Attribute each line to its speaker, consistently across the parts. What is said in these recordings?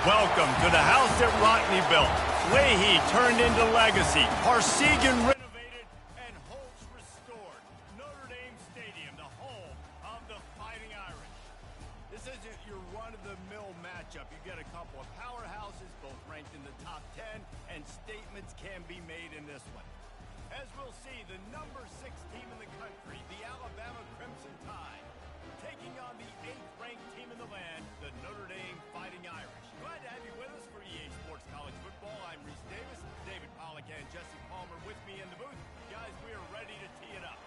Speaker 1: Welcome to the house that Rodney built. Leahy turned into legacy. Parsegan renovated and Holtz restored. Notre Dame Stadium, the home of the Fighting Irish. This isn't your run-of-the-mill matchup. You get a couple of powerhouses, both ranked in the top 10, and statements can be made in this one. As we'll see, the number 6 team in the country, the Alabama Crimson Tide, taking on the 8th-ranked team in the land, the Notre Dame Fighting Irish. Glad to have you with us for EA Sports College Football. I'm Reese Davis, David Pollack, and Jesse Palmer with me in the booth. Guys, we are ready to tee it up.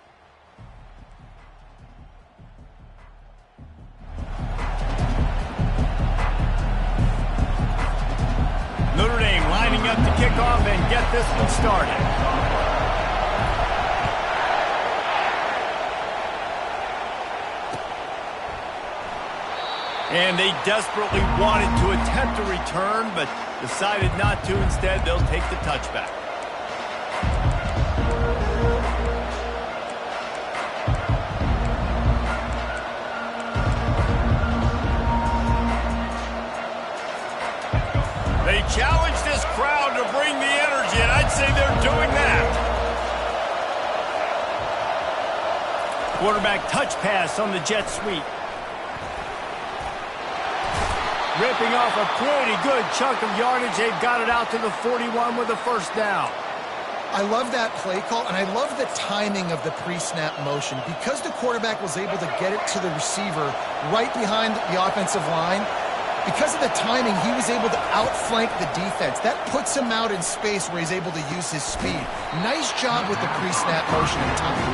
Speaker 1: Notre Dame lining up to kick off and get this one started. And they desperately wanted to attempt a return, but decided not to. Instead, they'll take the touchback. They challenge this crowd to bring the energy, and I'd say they're doing that. Quarterback touch pass on the jet sweep. Ripping off a pretty good chunk of yardage. They've got it out to the 41 with a first down.
Speaker 2: I love that play call, and I love the timing of the pre-snap motion. Because the quarterback was able to get it to the receiver right behind the offensive line, because of the timing, he was able to outflank the defense. That puts him out in space where he's able to use his speed. Nice job with the pre-snap motion and timing.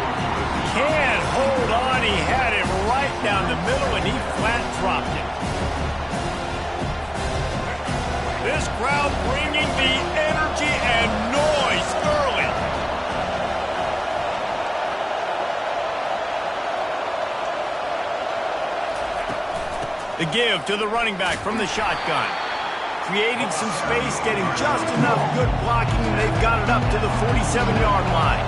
Speaker 1: Can't hold on. He had it right down the middle, and he flat dropped it. This crowd bringing the energy and noise early. The give to the running back from the shotgun. Creating some space, getting just enough good blocking, and they've got it up to the 47-yard line.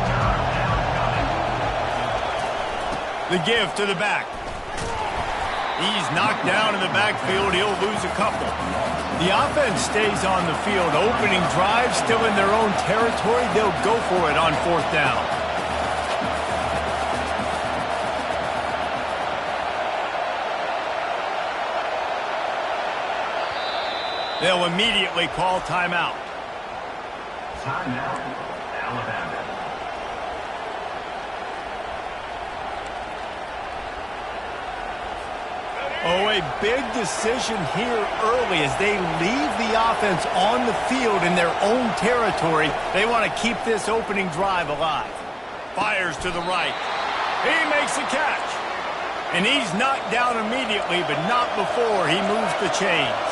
Speaker 1: The give to the back. He's knocked down in the backfield. He'll lose a couple. The offense stays on the field. Opening drive, still in their own territory. They'll go for it on 4th down. They'll immediately call timeout.
Speaker 3: Timeout, Alabama.
Speaker 1: Oh, a big decision here early as they leave the offense on the field in their own territory. They want to keep this opening drive alive. Fires to the right. He makes a catch. And he's knocked down immediately, but not before he moves the chains.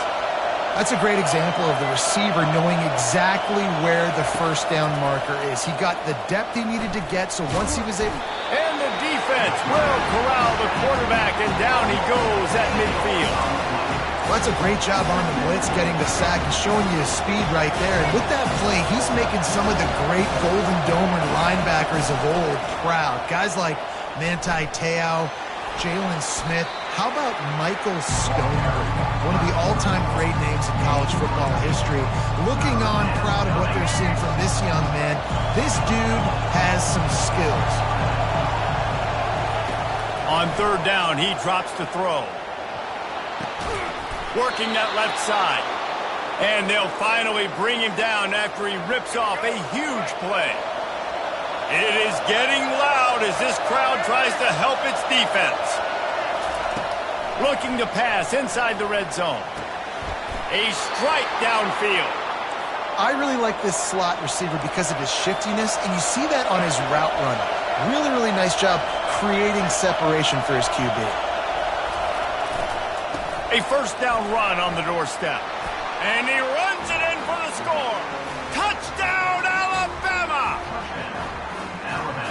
Speaker 2: That's a great example of the receiver knowing exactly where the first down marker is. He got the depth he needed to get, so once he was able...
Speaker 1: And the defense will corral the quarterback, and down he goes at midfield.
Speaker 2: Well, that's a great job on the blitz, getting the sack and showing you his speed right there. And with that play, he's making some of the great Golden Domer linebackers of old proud. Guys like Ncaa, Jalen Smith. How about Michael Stoner, one of the all-time great names in college football history? Looking on, proud of what they're seeing from this young man. This dude has some skills.
Speaker 1: On 3rd down, he drops to throw. Working that left side. And they'll finally bring him down after he rips off a huge play. It is getting loud as this crowd tries to help its defense. Looking to pass inside the red zone. A strike downfield.
Speaker 2: I really like this slot receiver because of his shiftiness, and you see that on his route run. Really, really nice job creating separation for his QB.
Speaker 1: A first down run on the doorstep. And he runs it in for the score. Touchdown, Alabama!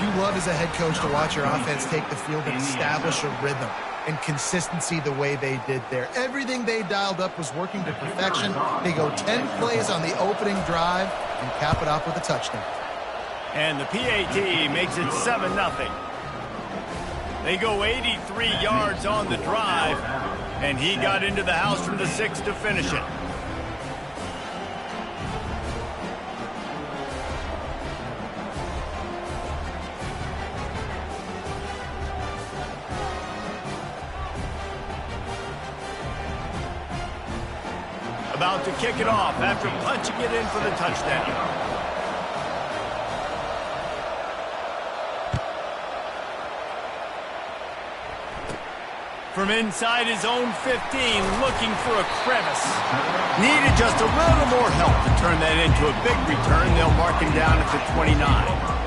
Speaker 2: You love as a head coach to watch your offense take the field and establish a rhythm and consistency the way they did there. Everything they dialed up was working to perfection. They go 10 plays on the opening drive and cap it off with a touchdown.
Speaker 1: And the PAT makes it 7-0. They go 83 yards on the drive, and he got into the house from the 6 to finish it. about to kick it off after punching it in for the touchdown. From inside his own 15, looking for a crevice. Needed just a little more help to turn that into a big return. They'll mark him down at the 29.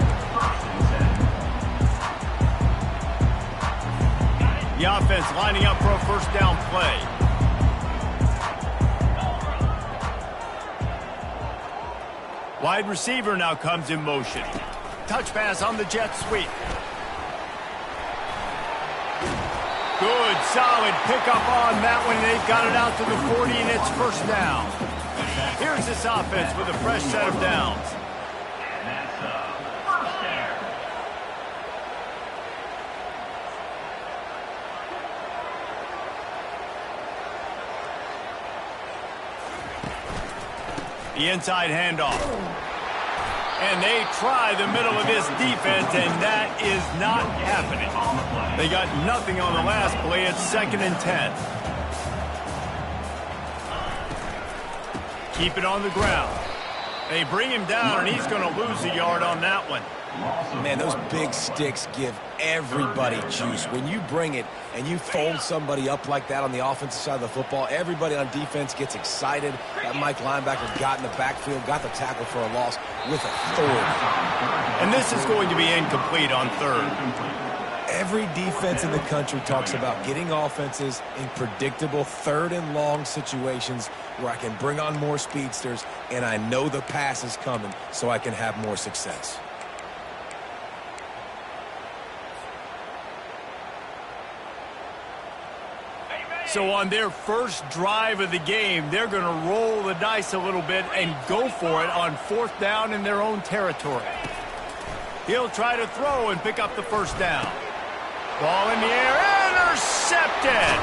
Speaker 1: The offense lining up for a first down play. Wide receiver now comes in motion. Touch pass on the jet sweep. Good, solid pickup on that one. They've got it out to the 40, and it's first down. Here's this offense with a fresh set of downs. The inside handoff. And they try the middle of this defense, and that is not happening. They got nothing on the last play. It's 2nd and 10. Keep it on the ground. They bring him down, and he's going to lose a yard on that one.
Speaker 3: Man, those big sticks give everybody juice. When you bring it and you fold somebody up like that on the offensive side of the football, everybody on defense gets excited. That Mike linebacker got in the backfield, got the tackle for a loss with authority.
Speaker 1: And this is going to be incomplete on 3rd.
Speaker 3: Every defense in the country talks about getting offenses in predictable 3rd and long situations where I can bring on more speedsters and I know the pass is coming so I can have more success.
Speaker 1: So on their first drive of the game, they're going to roll the dice a little bit and go for it on 4th down in their own territory. He'll try to throw and pick up the first down. Ball in the air, intercepted!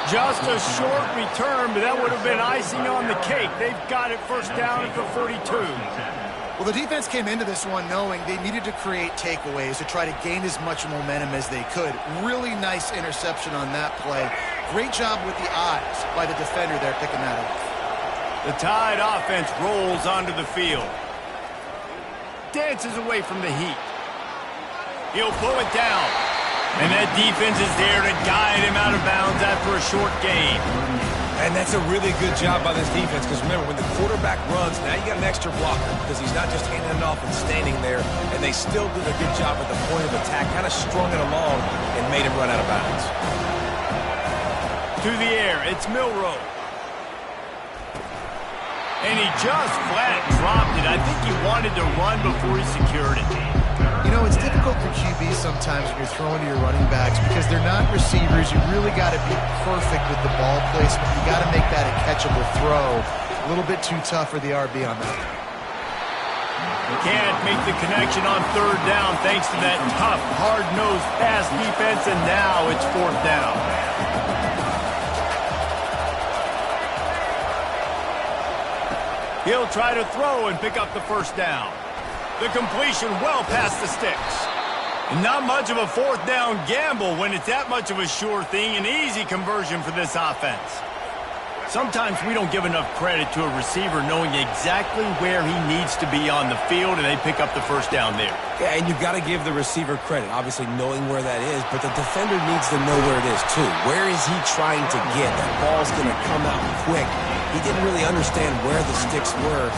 Speaker 1: Just a short return, but that would have been icing on the cake. They've got it first down at the 42.
Speaker 2: Well, the defense came into this one knowing they needed to create takeaways to try to gain as much momentum as they could. Really nice interception on that play. Great job with the eyes by the defender there picking that up.
Speaker 1: The Tide offense rolls onto the field. Dances away from the heat. He'll pull it down. And that defense is there to guide him out of bounds after a short gain.
Speaker 3: And that's a really good job by this defense because remember, when the quarterback runs, now you got an extra blocker because he's not just handing it off and standing there, and they still did a good job at the point of attack, kind of strung it along and made him run out of bounds.
Speaker 1: To the air, it's Milroe. And he just flat dropped it. I think he wanted to run before he secured it.
Speaker 2: You know, it's difficult for QBs sometimes when you're throwing to your running backs because they're not receivers. You really got to be perfect with the ball placement. You got to make that a catchable throw. A little bit too tough for the RB on that.
Speaker 1: Can't make the connection on 3rd down thanks to that tough, hard-nosed pass defense, and now it's 4th down. He'll try to throw and pick up the first down. The completion well past the sticks. Not much of a 4th down gamble when it's that much of a sure thing, an easy conversion for this offense. Sometimes we don't give enough credit to a receiver knowing exactly where he needs to be on the field, and they pick up the first down there.
Speaker 3: Yeah, and you've got to give the receiver credit, obviously knowing where that is, but the defender needs to know where it is too. Where is he trying to get? That ball's going to come out quick. He didn't really understand where the sticks were.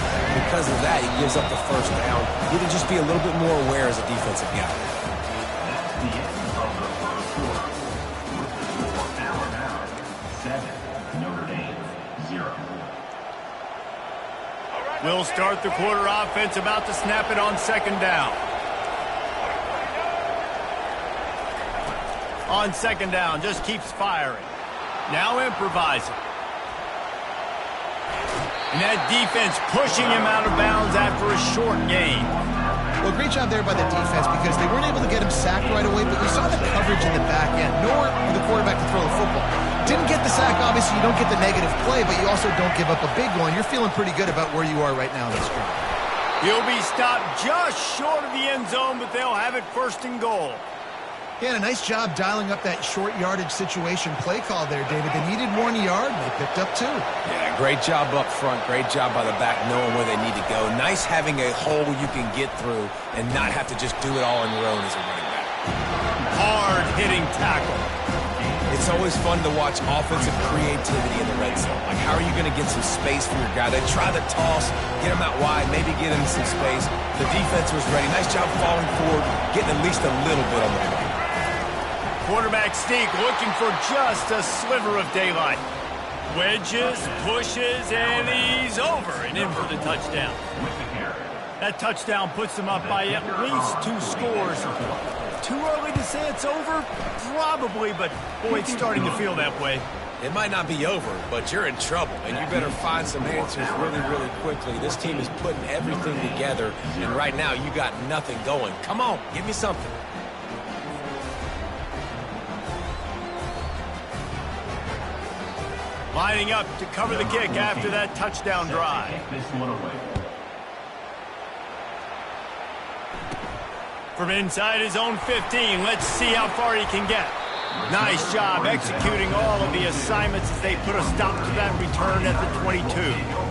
Speaker 3: Because of that, he gives up the first down. He need to just be a little bit more aware as a defensive guy.
Speaker 1: We'll start the quarter offense, about to snap it on 2nd down. On 2nd down, just keeps firing. Now improvising. And that defense pushing him out of bounds after a short gain.
Speaker 2: Well, great job there by the defense because they weren't able to get him sacked right away, but we saw the coverage in the back end. Nowhere for the quarterback to throw the football. Didn't get the sack, obviously. You don't get the negative play, but you also don't give up a big one. You're feeling pretty good about where you are right now in this game.
Speaker 1: He'll be stopped just short of the end zone, but they'll have it 1st and goal.
Speaker 2: He had a nice job dialing up that short yardage situation play call there, David. They needed 1 yard, and they picked up 2.
Speaker 3: Yeah, great job up front. Great job by the back knowing where they need to go. Nice having a hole you can get through and not have to just do it all on your own as a running back.
Speaker 1: Hard-hitting tackle.
Speaker 3: It's always fun to watch offensive creativity in the red zone. Like, how are you going to get some space for your guy? They try the toss, get him out wide, maybe get him some space. The defense was ready. Nice job falling forward, getting at least a little bit on the play.
Speaker 1: Quarterback sneak, looking for just a sliver of daylight. Wedges, pushes, and he's over and in for the touchdown. That touchdown puts them up by at least 2 scores. Too early to say it's over? Probably, but boy, it's starting to feel that way.
Speaker 3: It might not be over, but you're in trouble, and you better find some answers really, really quickly. This team is putting everything together, and right now you got nothing going. Come on, give me something.
Speaker 1: Lining up to cover the kick after that touchdown drive. From inside his own 15, let's see how far he can get. Nice job executing all of the assignments as they put a stop to that return at the 22.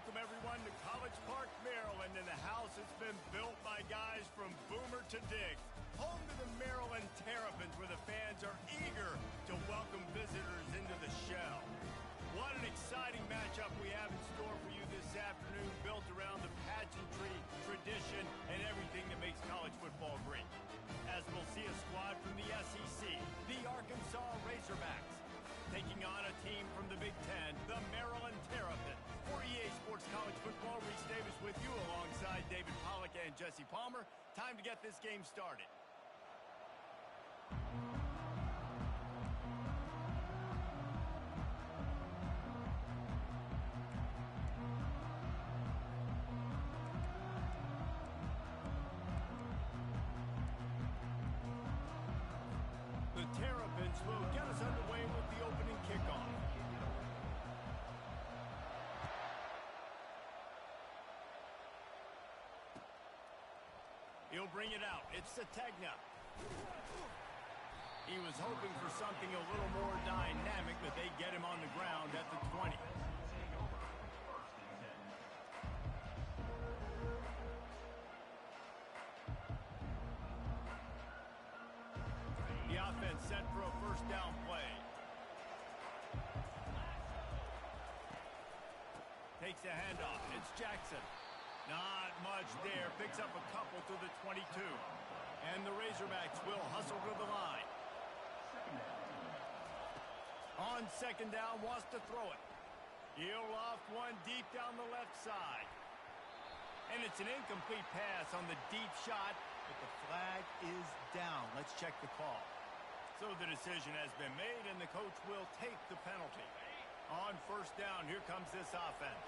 Speaker 1: welcome everyone to College Park, Maryland, and the house has been built by guys from Boomer to Diggs. Home to the Maryland Terrapins, where the fans are eager to welcome visitors into the shell. What an exciting matchup we have in store for you this afternoon, built around the pageantry, tradition, and everything that makes college football great. As we'll see a squad from the SEC, the Arkansas Razorbacks, taking on a team from the Big Ten, the Maryland Terrapins. For EA Sports College Football, Reese Davis with you alongside David Pollack and Jesse Palmer. Time to get this game started. The Terrapins will get us underway with the opening kickoff. He'll bring it out. It's Ncaa. He was hoping for something a little more dynamic, but they get him on the ground at the 20. The offense set for a first down play. Takes a handoff. It's Jackson. Not much there. Picks up a couple to the 22. And the Razorbacks will hustle to the line. On second down, wants to throw it. He'll loft one deep down the left side. And it's an incomplete pass on the deep shot, but the flag is down. Let's check the call. So the decision has been made, and the coach will take the penalty. On first down, here comes this offense.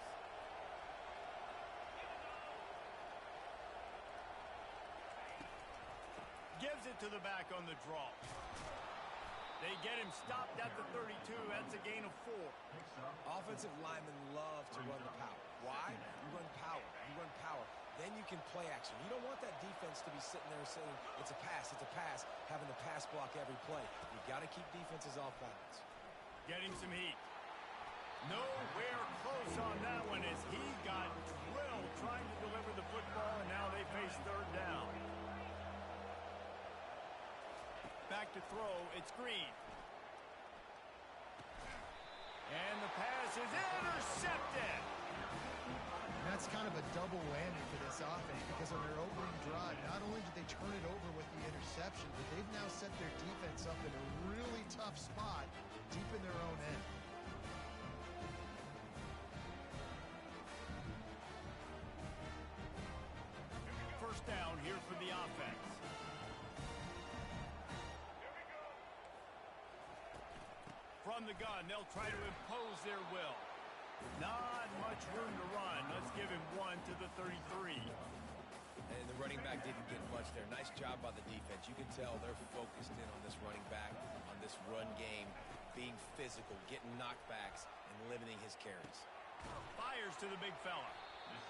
Speaker 1: Gives it to the back on the draw. They get him stopped at the 32. That's a gain of 4.
Speaker 3: Offensive linemen love to run the power. Why? You run power. You run power. Then you can play action. You don't want that defense to be sitting there saying, it's a pass, having to pass block every play. You got to keep defenses off balance.
Speaker 1: Getting some heat. Nowhere close on that one as he got drilled trying to deliver the football, and now they face third down. Back to throw, it's Green. And the pass is intercepted.
Speaker 2: And that's kind of a double whammy for this offense, because on their opening drive, not only did they turn it over with the interception, but they've now set their defense up in a really tough spot deep in their own end.
Speaker 1: First down here for the offense. From the gun, they'll try to impose their will. Not much room to run. Let's give him one to the 33.
Speaker 3: And the running back didn't get much there. Nice job by the defense. You can tell they're focused in on this running back, on this run game, being physical, getting knockbacks, and limiting his carries.
Speaker 1: Fires to the big fella.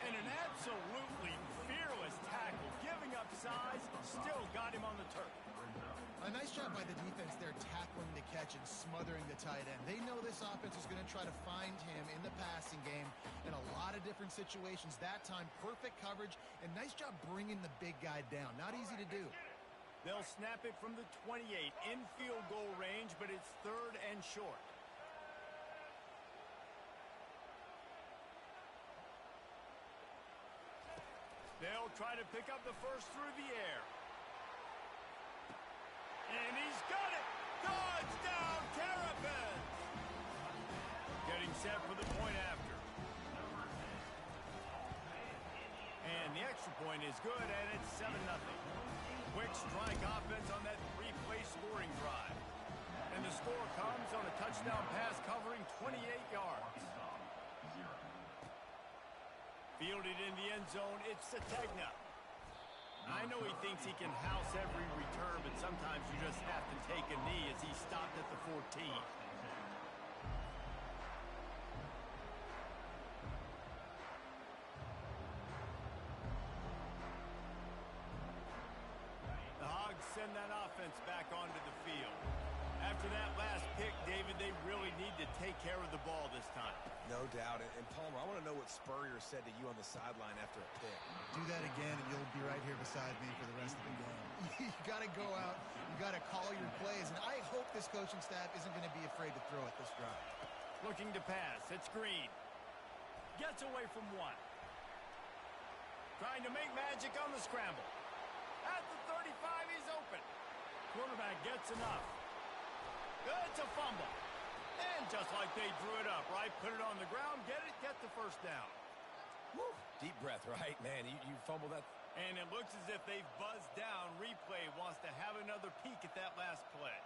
Speaker 1: And an absolutely fearless tackle, giving up size, still got him on the turf.
Speaker 2: A nice job by the defense there, tackling the catch and smothering the tight end. They know this offense is going to try to find him in the passing game in a lot of different situations. That time, perfect coverage, and nice job bringing the big guy down. Not easy to do.
Speaker 1: They'll snap it from the 28 in field goal range, but it's third and short. They'll try to pick up the first through the air. And he's got it! Touchdown, Terrapins! Getting set for the point after. And the extra point is good, and it's 7-0. Quick strike offense on that 3-play scoring drive. And the score comes on a touchdown pass covering 28 yards. Fielded in the end zone, it's Ncaa. I know he thinks he can house every return, but sometimes you just have to take a knee as he stopped at the 14. The Hogs send that offense back onto the field. After that last pick, David, they really need to take care of the ball this time.
Speaker 3: No doubt. And Palmer, I want to know what Spurrier said to you on the sideline after a pick.
Speaker 2: Do that again, and you'll be right here beside me for the rest of the game. You got to go out. You got to call your plays, and I hope this coaching staff isn't going to be afraid to throw it this drive.
Speaker 1: Looking to pass. It's Green. Gets away from one. Trying to make magic on the scramble. At the 35, he's open. Quarterback gets enough. It's a fumble. And just like they drew it up, right? Put it on the ground, get the first down.
Speaker 3: Woo. Deep breath, right? Man, you fumbled that.
Speaker 1: And it looks as if they've buzzed down. Replay wants to have another peek at that last play.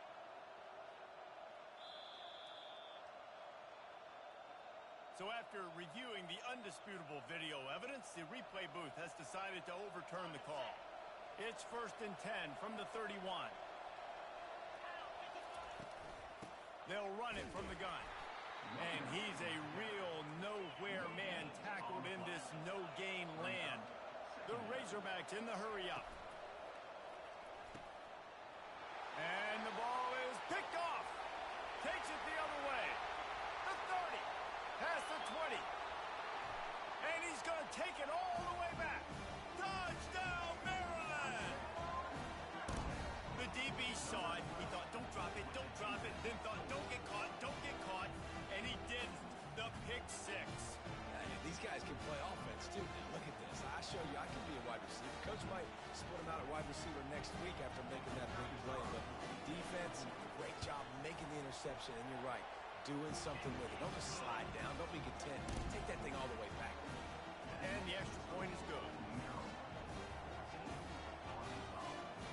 Speaker 1: So after reviewing the undisputable video evidence, the replay booth has decided to overturn the call. It's 1st and 10 from the 31. They'll run it from the gun. And he's a real nowhere man tackled in this no-gain land. The Razorbacks in the hurry-up. And the ball is picked off. Takes it the other way. The 30. Past the 20. And he's going to take it all the way back. Touchdown, Maryland! The DB saw it. He thought, don't drop it, don't drop it. Then thought, don't get caught, don't get caught. And he did the pick six.
Speaker 3: These guys can play offense, too. Now, look at this. I show you I can be a wide receiver. Coach might split him out at wide receiver next week after making that big play. But defense, great job making the interception. And you're right, doing something with it. Don't just slide down. Don't be content. Take that thing all the way back.
Speaker 1: And the extra point is good.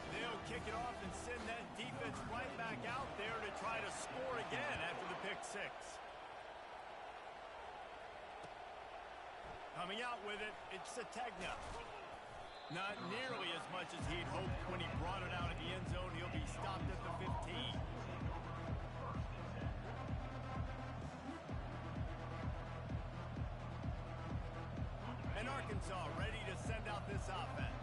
Speaker 1: They'll kick it off and send that defense right back out there to try to score again after the pick six. Coming out with it, it's Sategna. Not nearly as much as he'd hoped when he brought it out of the end zone. He'll be stopped at the 15. And Arkansas ready to send out this offense.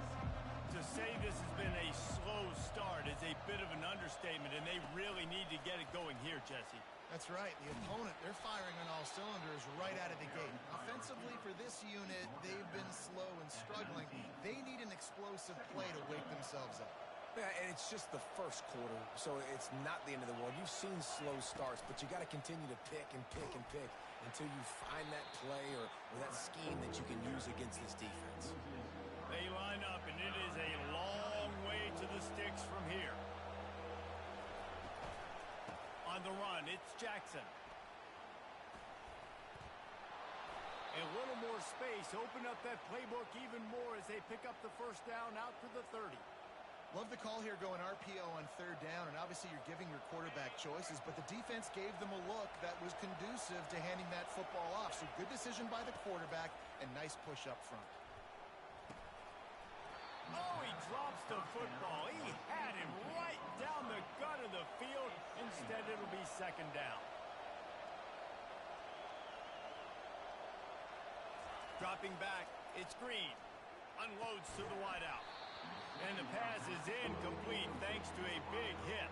Speaker 1: To say this has been a slow start is a bit of an understatement, and they really need to get it going here, Jesse.
Speaker 2: That's right. The opponent, they're firing on all cylinders right out of the gate. Offensively, for this unit, they've been slow and struggling. They need an explosive play to wake themselves up.
Speaker 3: Yeah, and it's just the first quarter, so it's not the end of the world. You've seen slow starts, but you got to continue to pick and pick and pick until you find that play or that scheme that you can use against this defense.
Speaker 1: They line up, and it is a long way to the sticks from here. On the run, it's Jackson. A little more space, open up that playbook even more as they pick up the first down out to the 30.
Speaker 2: Love the call here going RPO on third down, and obviously you're giving your quarterback choices, but the defense gave them a look that was conducive to handing that football off. So good decision by the quarterback and nice push up front.
Speaker 1: Oh, he drops the football. He had him right down the gut of the field. Instead, it'll be second down. Dropping back, it's Green. Unloads to the wideout. And the pass is incomplete thanks to a big hit.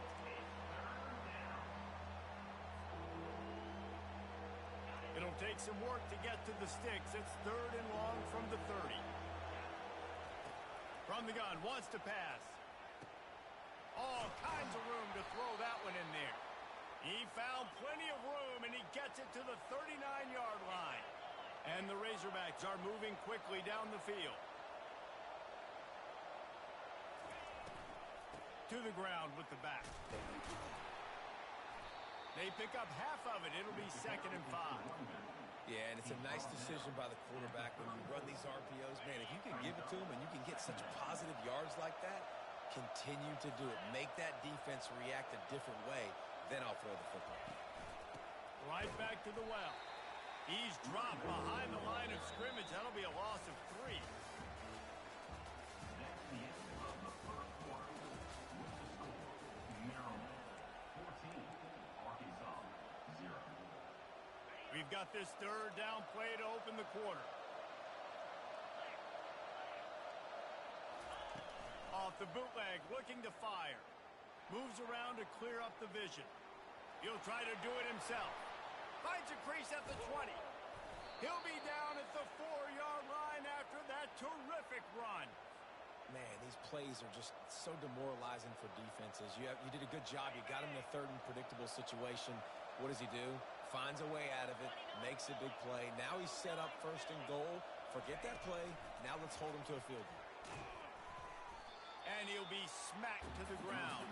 Speaker 1: It'll take some work to get to the sticks. It's third and long from the 30. From the gun, wants to pass. All kinds of room to throw that one in there. He found plenty of room, and he gets it to the 39-yard line. And the Razorbacks are moving quickly down the field. To the ground with the back. They pick up half of it. It'll be 2nd and 5.
Speaker 3: Yeah, and it's a nice decision by the quarterback when you run these RPOs. Man, if you can give it to him and you can get such positive yards like that, continue to do it. Make that defense react a different way, then I'll throw the football.
Speaker 1: Right back to the well. He's dropped behind the line of scrimmage. That'll be a loss of 3. We've got this third down play to open the quarter. Off the bootleg, looking to fire. Moves around to clear up the vision. He'll try to do it himself. Finds a crease at the 20. He'll be down at the 4-yard line after that terrific run.
Speaker 3: Man, these plays are just so demoralizing for defenses. You did a good job. You got him in a third and predictable situation. What does he do? Finds a way out of it, makes a big play. Now he's set up first and goal. Forget that play. Now let's hold him to a field goal.
Speaker 1: And he'll be smacked to the ground.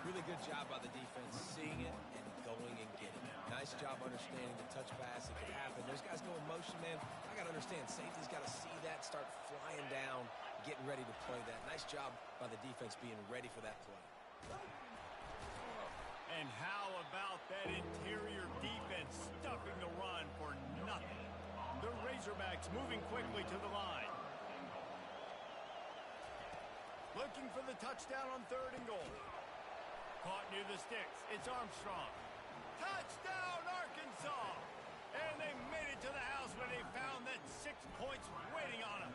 Speaker 3: Really good job by the defense, seeing it and going and getting it. Nice job understanding the touch pass. It could happen. Those guys go in motion, man. I got to understand, safety's got to see that, start flying down, getting ready to play that. Nice job by the defense being ready for that play.
Speaker 1: And how about that interior defense stuffing the run for nothing? The Razorbacks moving quickly to the line. Looking for the touchdown on 3rd and goal. Caught near the sticks. It's Armstrong. Touchdown, Arkansas! And they made it to the house when they found that 6 points waiting on them.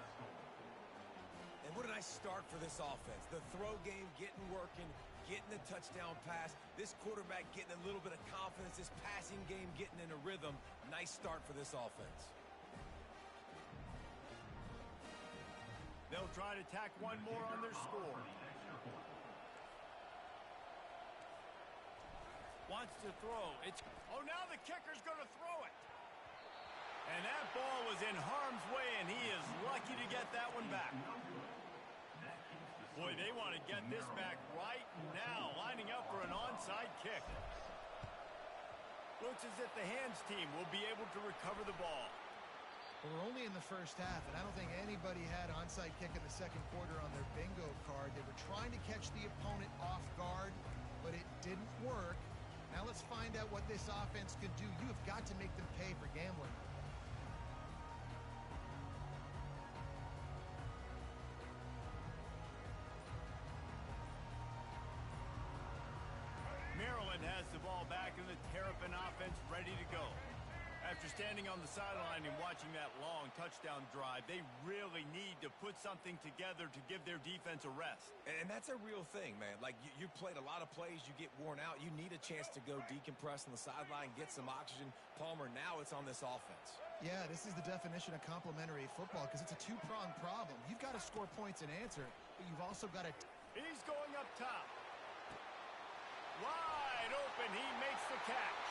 Speaker 3: And what a nice start for this offense. The throw game getting working, getting the touchdown pass. This quarterback getting a little bit of confidence. This passing game getting in a rhythm. Nice start for this offense.
Speaker 1: They'll try to tack one more on their score. Wants to throw. Oh, now the kicker's going to throw it. And that ball was in harm's way, and he is lucky to get that one back. Boy, they want to get this back right now, lining up for an onside kick. Looks as if the hands team will be able to recover the ball.
Speaker 2: Well, we're only in the first half, and I don't think anybody had onside kick in the second quarter on their bingo card. They were trying to catch the opponent off guard, but it didn't work. Now let's find out what this offense can do. You have got to make them pay for gambling.
Speaker 1: Maryland has the ball back in the Terrapin offense ready to go. After standing on the sideline and watching that long touchdown drive, they really need to put something together to give their defense a rest.
Speaker 3: And that's a real thing, man. Like, you played a lot of plays, you get worn out. You need a chance to go decompress on the sideline, get some oxygen. Palmer, now it's on this offense.
Speaker 2: Yeah, this is the definition of complementary football because it's a two-pronged problem. You've got to score points and answer, but you've also got to...
Speaker 1: He's going up top. Wide open, he makes the catch.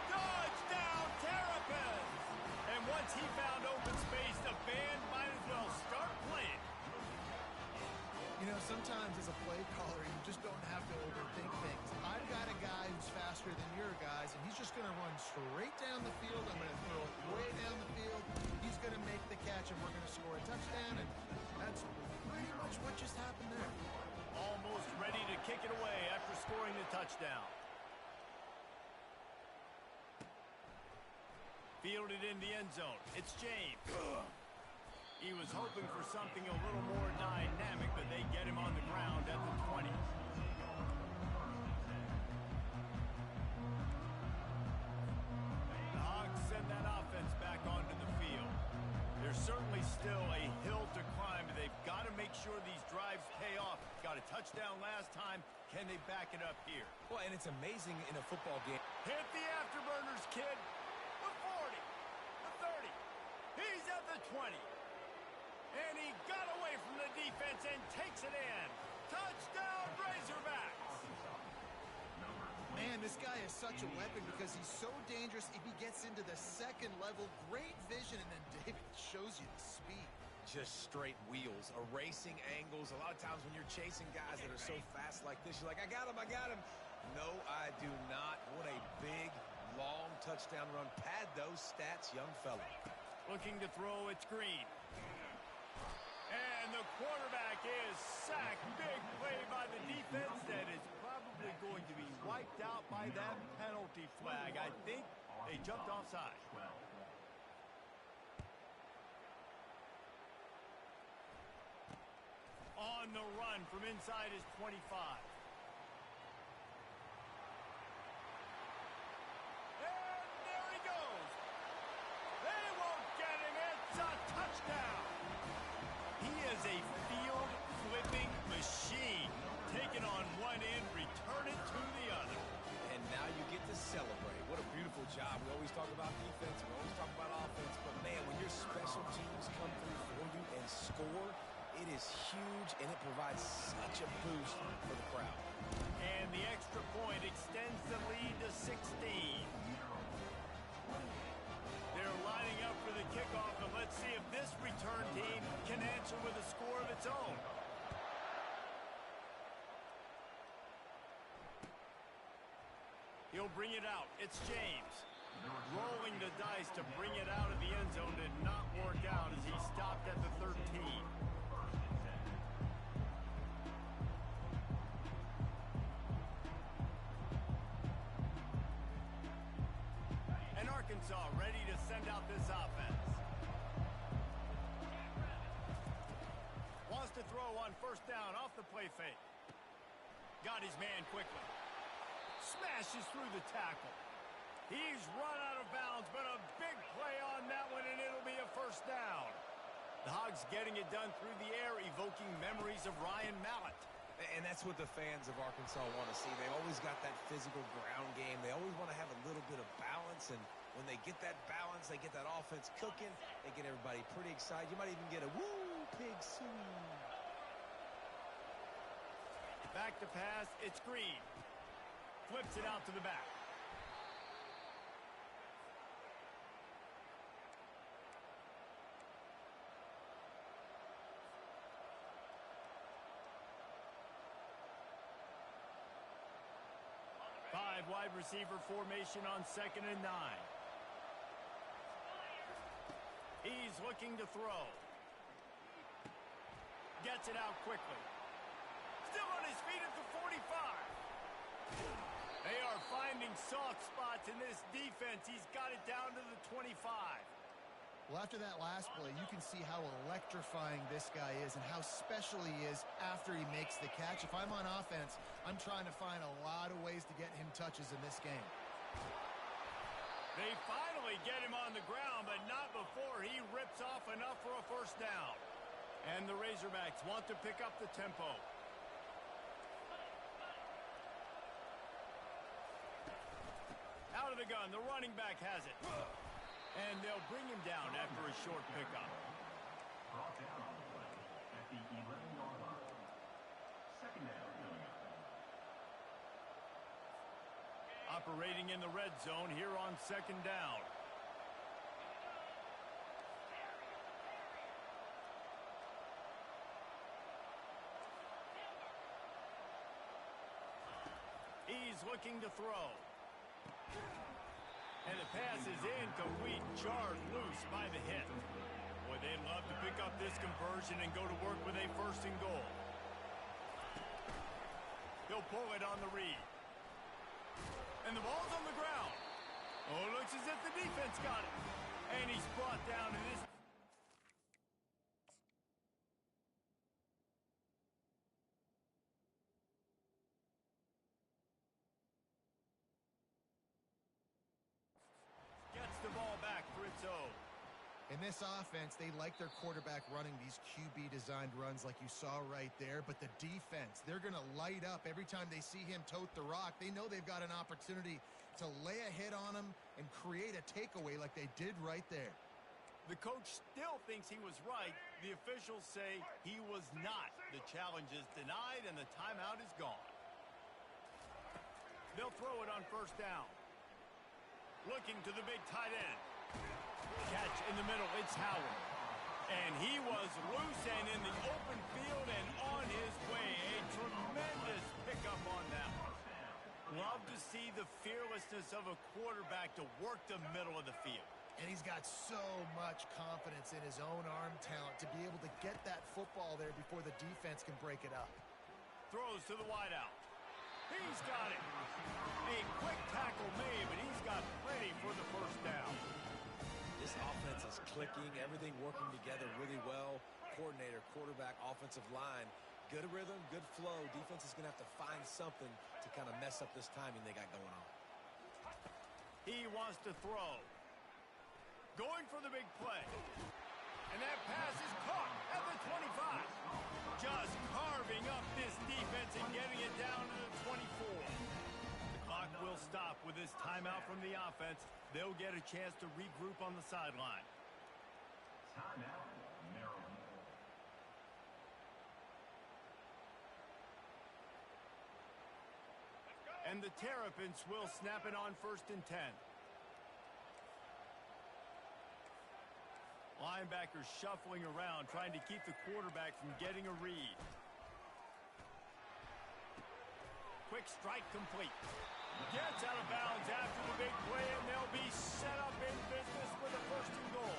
Speaker 1: Touchdown, Terrapins! And once he found open space, the band might as well start playing.
Speaker 2: You know, sometimes as a play caller, you just don't have to overthink things. I've got a guy who's faster than your guys, and he's just going to run straight down the field. I'm going to throw it way down the field. He's going to make the catch, and we're going to score a touchdown, and that's pretty much what just happened there.
Speaker 1: Almost ready to kick it away after scoring the touchdown. Fielded in the end zone. It's James. He was hoping for something a little more dynamic, but they get him on the ground at the 20. The Hogs send that offense back onto the field. There's certainly still a hill to climb, but they've got to make sure these drives pay off. Got a touchdown last time. Can they back it up here?
Speaker 3: Well, and it's amazing in a football game.
Speaker 1: Hit the afterburners, kid. The 40, the 30. He's at the 20. And he got away from the defense and takes it in. Touchdown, Razorbacks.
Speaker 2: Man, this guy is such a weapon because he's so dangerous if he gets into the second level. Great vision, and then David shows you the speed.
Speaker 3: Just straight wheels, erasing angles. A lot of times when you're chasing guys that are so fast like this, you're like, I got him, I got him. No, I do not. What a big, long touchdown run. Pad those stats, young fella.
Speaker 1: Looking to throw, it's Green. And the quarterback is sacked. Big play by the defense that is probably going to be wiped out by that penalty flag. I think they jumped offside. On the run from inside his 25. And there he goes. They won't get him. It's a touchdown. He is a field-flipping machine. Take it on one end, return it to the other.
Speaker 3: And now you get and it provides such a boost for the crowd.
Speaker 1: And the extra point extends the lead to 16. They're lining up for the kickoff, and let's see if this return team can answer with a score of its own. He'll bring it out. It's James. Rolling the dice to bring it out of the end zone did not work out as he stopped at the 13. And Arkansas ready to send out this offense. Wants to throw on first down off the play fake. Got his man quickly. Smashes through the tackle. He's run out of bounds, but a big play on that one, and it'll be a first down. The Hogs getting it done through the air, evoking memories of Ryan Mallett.
Speaker 3: And that's what the fans of Arkansas want to see. They've always got that physical ground game. They always want to have a little bit of balance, and when they get that balance, they get that offense cooking, they get everybody pretty excited. You might even get a woo, pig swing.
Speaker 1: Back to pass, it's Green. Flips it out to the back. Five wide receiver formation on 2nd and 9. He's looking to throw. Gets it out quickly. Still on his feet at the 45. They are finding soft spots in this defense. He's got it down to the 25.
Speaker 2: Well, after that last play, you can see how electrifying this guy is and how special he is after he makes the catch. If I'm on offense, I'm trying to find a lot of ways to get him touches in this game.
Speaker 1: They finally get him on the ground, but not before he rips off enough for a first down. And the Razorbacks want to pick up the tempo. Out of the gun, the running back has it. And they'll bring him down after a short pickup.
Speaker 4: Brought down on the play at the 11-yard line. Second down.
Speaker 1: Operating in the red zone here on 2nd down. He's looking to throw. And the pass is incomplete, jarred loose by the hit. Boy, they'd love to pick up this conversion and go to work with a 1st and goal. He'll pull it on the read. And the ball's on the ground. Oh, it looks as if the defense got it. And he's brought down to this. Gets the ball back for its own.
Speaker 2: In this offense, they like their quarterback running these QB-designed runs like you saw right there, but the defense, they're going to light up every time they see him tote the rock. They know they've got an opportunity to lay a hit on him and create a takeaway like they did right there.
Speaker 1: The coach still thinks he was right. The officials say he was not. The challenge is denied, and the timeout is gone. They'll throw it on first down. Looking to the big tight end. Catch in the middle, it's Howard. And he was loose and in the open field and on his way. A tremendous pickup on that one. Love to see the fearlessness of a quarterback to work the middle of the field.
Speaker 2: And he's got so much confidence in his own arm talent to be able to get that football there before the defense can break it up.
Speaker 1: Throws to the wideout. He's got it. A quick tackle made, but he's got plenty for the first down.
Speaker 3: This offense is clicking, everything working together really well. Coordinator, quarterback, offensive line. Good rhythm, good flow. Defense is going to have to find something to kind of mess up this timing they got going on.
Speaker 1: He wants to throw. Going for the big play. And that pass is caught at the 25. Just carving up this defense and getting it down to the 24. The clock will stop with this timeout from the offense. They'll get a chance to regroup on the sideline.
Speaker 4: Timeout, Maryland.
Speaker 1: And the Terrapins will snap it on 1st and 10. Linebackers shuffling around, trying to keep the quarterback from getting a read. Quick strike complete. Gets out of bounds after the big play, and they'll be set up in business with a 1st and goal.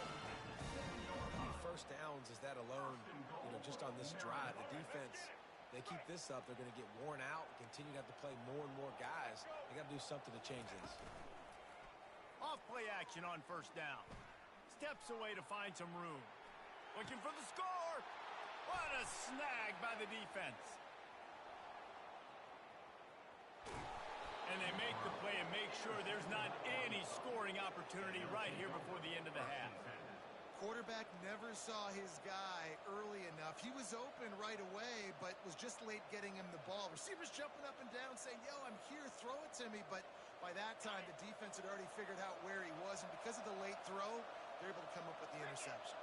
Speaker 3: First downs is that alone, just on this drive. The defense, they keep this up, they're going to get worn out and continue to have to play more and more guys. They got to do something to change this.
Speaker 1: Off play action on 1st down. Steps away to find some room. Looking for the score. What a snag by the defense. And they make the play and make sure there's not any scoring opportunity right here before the end of the half.
Speaker 2: Quarterback never saw his guy early enough. He was open right away, but was just late getting him the ball. Receivers jumping up and down saying, yo, I'm here, throw it to me. But by that time, the defense had already figured out where he was. And because of the late throw, they're able to come up with the interception.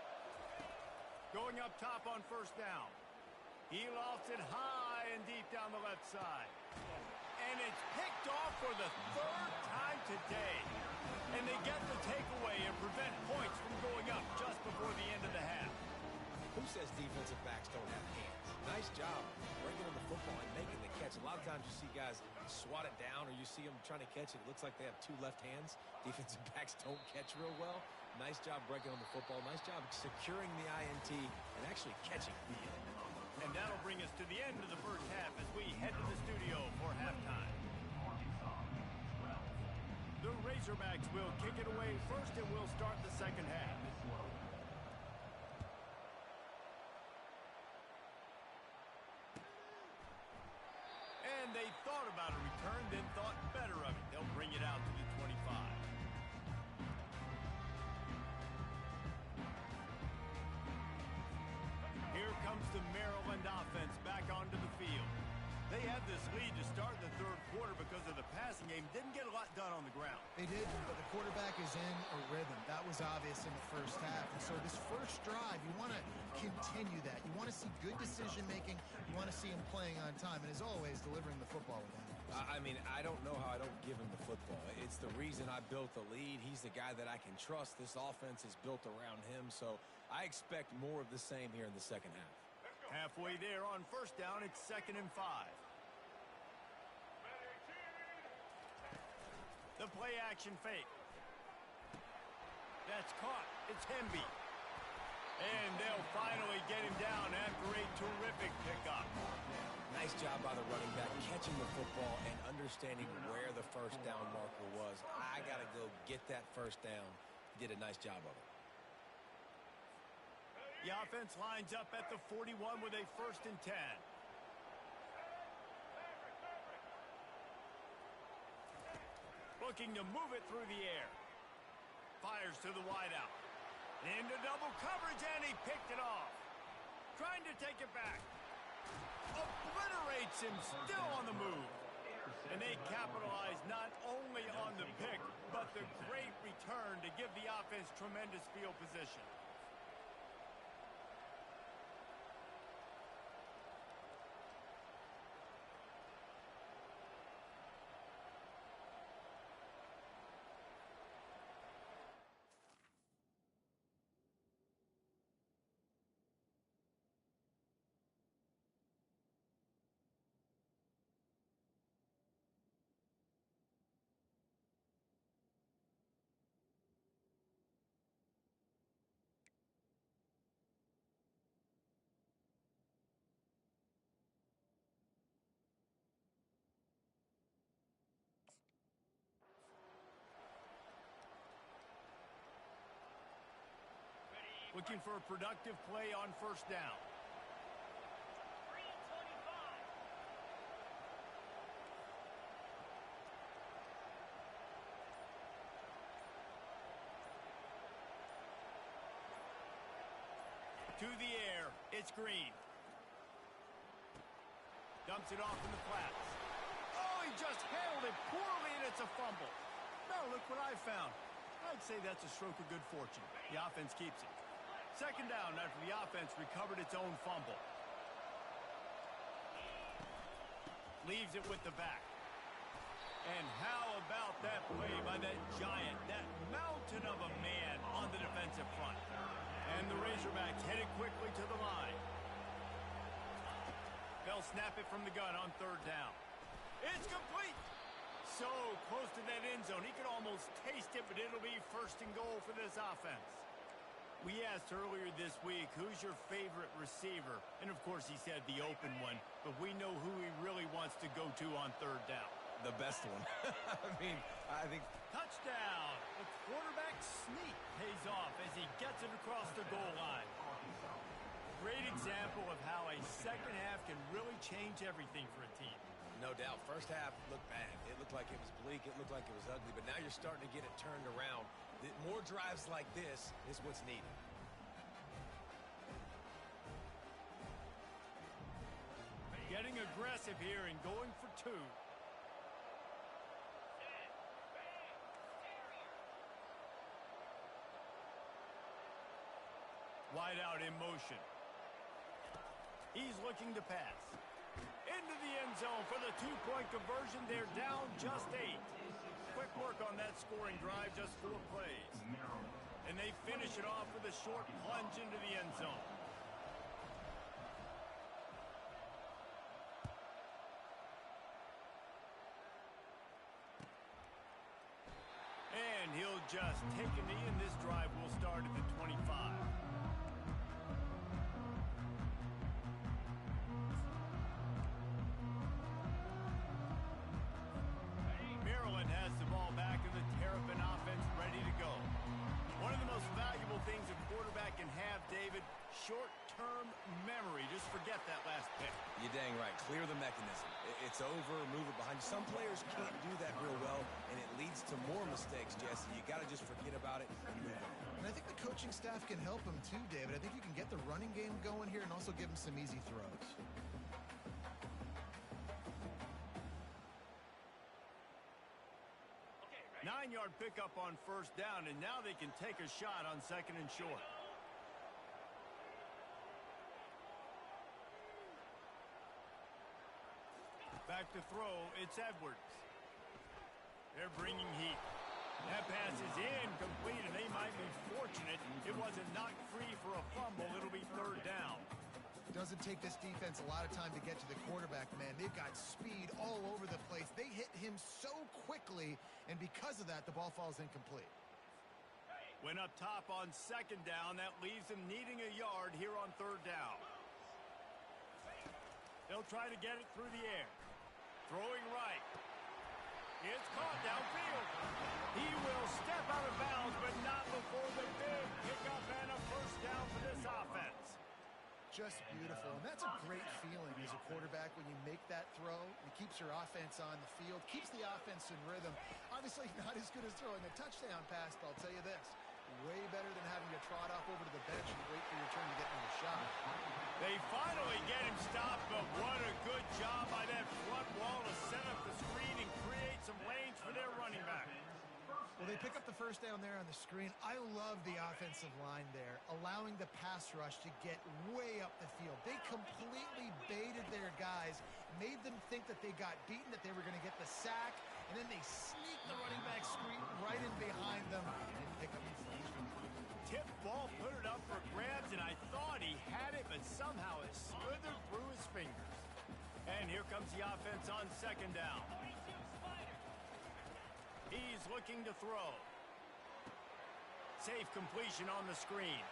Speaker 1: Going up top on 1st down. He lofts it high and deep down the left side. And it's picked off for the 3rd time today. And they get the takeaway and prevent points from going up just before the end of the half.
Speaker 3: Who says defensive backs don't have hands? Nice job bringing on the football and making the catch. A lot of times you see guys swat it down or you see them trying to catch it. It looks like they have 2 left hands. Defensive backs don't catch real well. Nice job breaking on the football. Nice job securing the INT and actually catching the
Speaker 1: And that'll bring us to the end of the 1st half as we head to the studio for halftime. The Razorbacks will kick it away first and we'll start the 2nd half. And they thought about a return, then thought better of it. They'll bring it out to the 25. Here comes the Maryland offense back onto the field. They had this lead to start the 3rd quarter because of the passing game. Didn't get a lot done on the ground.
Speaker 2: They didn't, but the quarterback is in a rhythm. That was obvious in the 1st half. And so this 1st drive, you want to continue that. You want to see good decision-making. You want to see him playing on time. And as always, delivering the football with him.
Speaker 3: I mean, I don't know how I don't give him the football. It's the reason I built the lead. He's the guy that I can trust. This offense is built around him. So I expect more of the same here in the 2nd half.
Speaker 1: Halfway there on 1st down, it's 2nd and 5. The play action fake. That's caught. It's Hemby. And they'll finally get him down after a terrific pickup.
Speaker 3: Nice job by the running back, catching the football and understanding where the 1st down marker was. I got to go get that 1st down. He did a nice job of it.
Speaker 1: The offense lines up at the 41 with a 1st and 10. Looking to move it through the air. Fires to the wideout. Into double coverage, and he picked it off. Trying to take it back. Obliterates him, still on the move. And they capitalize not only on the pick, but the great return to give the offense tremendous field position. Looking for a productive play on 1st down. To the air, it's Green. Dumps it off in the flats. Oh, he just handled it poorly, and it's a fumble. Now look what I found. I'd say that's a stroke of good fortune. The offense keeps it. 2nd down after the offense recovered its own fumble. Leaves it with the back. And how about that play by that giant, that mountain of a man on the defensive front? And the Razorbacks headed quickly to the line. They'll snap it from the gun on third down. It's complete. So close to that end zone. He could almost taste it, but it'll be first and goal for this offense. We asked earlier this week, who's your favorite receiver? And, of course, he said the open one. But we know who he really wants to go to on third down.
Speaker 3: The best one. I think...
Speaker 1: Touchdown! The quarterback sneak pays off as he gets it across the goal line. Great example of how a second half can really change everything for a team.
Speaker 3: No doubt. First half looked bad. It looked like it was bleak. It looked like it was ugly. But now you're starting to get it turned around. More drives like this is what's needed.
Speaker 1: Getting aggressive here and going for two. Wide out in motion. He's looking to pass. Into the end zone for the two-point conversion. They're down just 8. Quick work on that scoring drive, just 4 plays. And they finish it off with a short plunge into the end zone. And he'll just take a knee, and this drive will start at the 25. Maryland has the ball back in the Terrapin offense ready to go. One of the most valuable things a quarterback can have, David, short-term memory. Just forget that last pick.
Speaker 3: You're dang right. Clear the mechanism. It's over, move it behind you. Some players can't do that real well, and it leads to more mistakes, Jesse. You got to just forget about it and move on.
Speaker 2: And I think the coaching staff can help him too, David. I think you can get the running game going here and also give him some easy throws.
Speaker 1: 9-yard pickup on first down, and now they can take a shot on second and short. Back to throw, it's Edwards. They're bringing heat. That pass is incomplete, and they might be fortunate it wasn't knocked free for a fumble. It'll be third down.
Speaker 2: Doesn't take this defense a lot of time to get to the quarterback, man. They've got speed all over the place. They hit him so quickly, and because of that, the ball falls incomplete.
Speaker 1: Went up top on second down. That leaves them needing a yard here on third down. They'll try to get it through the air. Throwing right. It's caught downfield. He will step out of bounds, but not before the big pickup and a first down for this offense.
Speaker 2: Just beautiful, and that's a great feeling as a quarterback when you make that throw. It keeps your offense on the field, keeps the offense in rhythm. Obviously not as good as throwing a touchdown pass, but I'll tell you this, way better than having to trot off over to the bench and wait for your turn to get into the shot.
Speaker 1: They finally get him stopped, but what a good job by that front wall to set up the screen and create some lanes for their running back.
Speaker 2: Well, they pick up the first down there on the screen. I love the offensive line there, allowing the pass rush to get way up the field. They completely baited their guys, made them think that they got beaten, that they were going to get the sack, and then they sneaked the running back screen right in behind them and pick up the first.
Speaker 1: Tip ball, put it up for grabs, and I thought he had it, but somehow it slithered through his fingers. And here comes the offense on second down. He's looking to throw. Safe completion on the screen.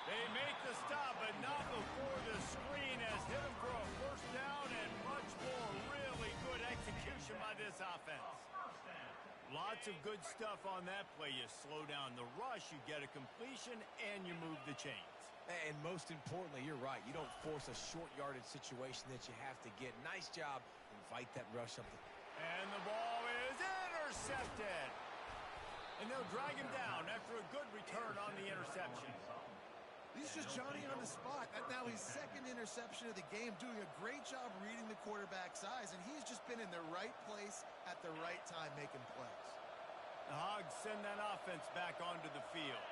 Speaker 1: They make the stop, but not before the screen has hit him for a first down, and much more really good execution by this offense. Lots of good stuff on that play. You slow down the rush, you get a completion, and you move the chains.
Speaker 3: And most importantly, you're right. You don't force a short yardage situation that you have to get. Nice job. Invite that rush up.
Speaker 1: And the ball is intercepted. And they'll drag him down after a good return on the interception.
Speaker 2: He's just Johnny on the spot. And now his second interception of the game, doing a great job reading the quarterback's eyes, and he's just been in the right place at the right time making plays.
Speaker 1: The Hogs send that offense back onto the field.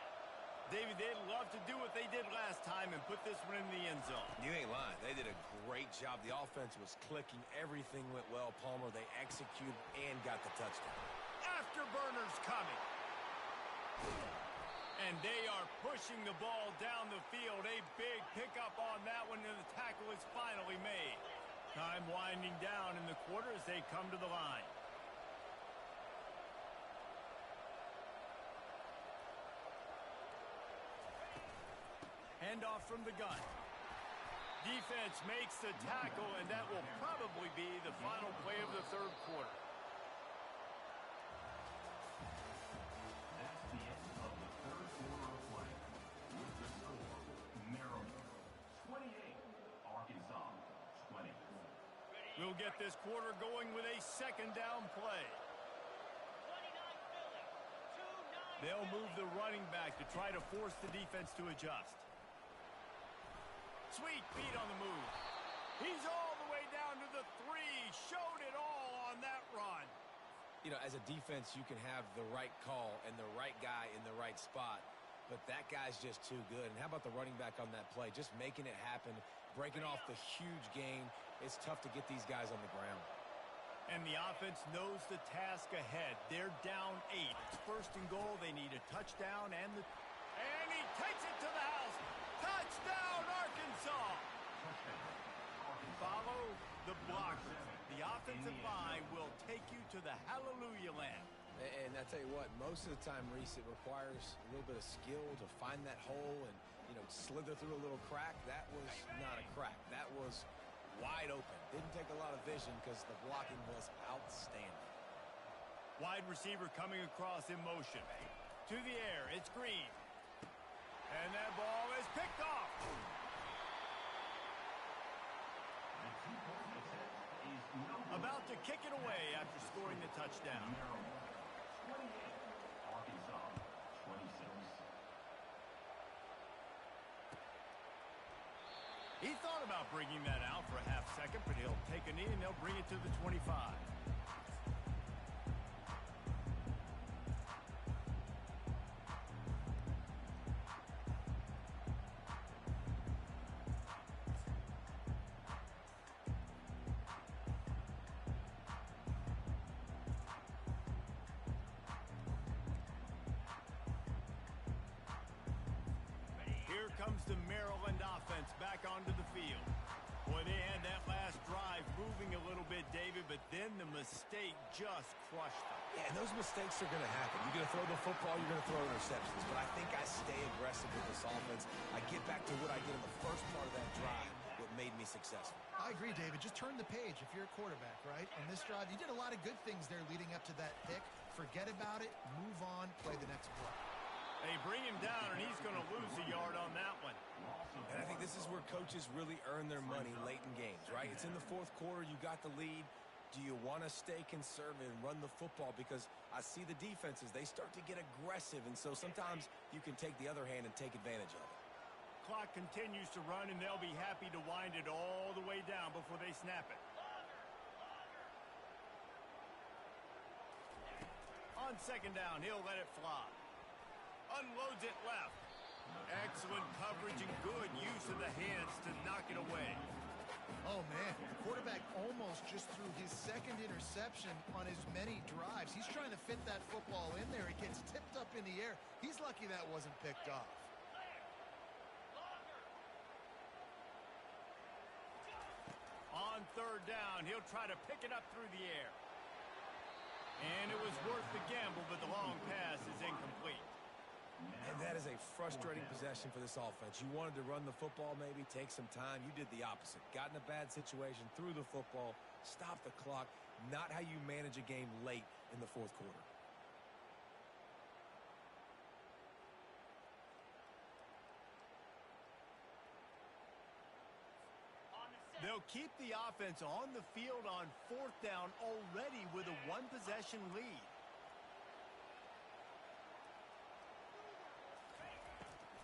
Speaker 1: David, they'd love to do what they did last time and put this one in the end zone.
Speaker 3: You ain't lying. They did a great great job. The offense was clicking. Everything went well, Palmer. They executed and got the touchdown.
Speaker 1: Afterburners coming. And they are pushing the ball down the field. A big pickup on that one, and the tackle is finally made. Time winding down in the quarter as they come to the line. Handoff from the gun. Defense makes the tackle, and that will probably be the final play of the third quarter.
Speaker 4: That's the end of the third quarter of play. With the score, Maryland 28, Arkansas 20.
Speaker 1: We'll get this quarter going with a second down play. They'll move the running back to try to force the defense to adjust. Sweet feet on the move. He's all the way down to the 3. Showed it all on that run.
Speaker 3: You know, as a defense, you can have the right call and the right guy in the right spot, but that guy's just too good. And how about the running back on that play? Just making it happen, breaking off the huge gain. It's tough to get these guys on the ground.
Speaker 1: And the offense knows the task ahead. They're down 8. It's first and goal. They need a touchdown, and he takes it to the house. Touchdown, Arkansas! Follow the blockers. The offensive line will take you to the hallelujah land.
Speaker 3: And I tell you what, most of the time, Reese, it requires a little bit of skill to find that hole and, you know, slither through a little crack. That was not a crack. That was wide open. Didn't take a lot of vision because the blocking was outstanding.
Speaker 1: Wide receiver coming across in motion. To the air, it's Green. And that ball is picked off. About to kick it away after scoring the touchdown.
Speaker 4: 28, Arkansas 26.
Speaker 1: He thought about bringing that out for a half second, but he'll take a knee and they'll bring it to the 25. Here comes the Maryland offense back onto the field. Boy, they had that last drive moving a little bit, David, but then the mistake just crushed them.
Speaker 3: Yeah, and those mistakes are going to happen. You're going to throw the football, you're going to throw interceptions. But I think I stay aggressive with this offense. I get back to what I did in the first part of that drive, what made me successful.
Speaker 2: I agree, David. Just turn the page if you're a quarterback, right? On this drive, you did a lot of good things there leading up to that pick. Forget about it, move on, play the next play.
Speaker 1: They bring him down, and he's going to lose a yard on that one.
Speaker 3: And I think this is where coaches really earn their money late in games, right? It's in the fourth quarter. You got the lead. Do you want to stay conservative and run the football? Because I see the defenses, they start to get aggressive, and so sometimes you can take the other hand and take advantage of it.
Speaker 1: Clock continues to run, and they'll be happy to wind it all the way down before they snap it. On second down, he'll let it fly. Unloads it left. Excellent coverage and good use of the hands to knock it away.
Speaker 2: Oh, man. The quarterback almost just threw his second interception on as many drives. He's trying to fit that football in there. It gets tipped up in the air. He's lucky that wasn't picked off.
Speaker 1: On third down, he'll try to pick it up through the air. And it was worth the gamble, but the long pass is incomplete.
Speaker 3: And that is a frustrating possession for this offense. You wanted to run the football, maybe take some time. You did the opposite. Got in a bad situation, threw the football, stopped the clock. Not how you manage a game late in the fourth quarter.
Speaker 1: They'll keep the offense on the field on fourth down already with a one-possession lead.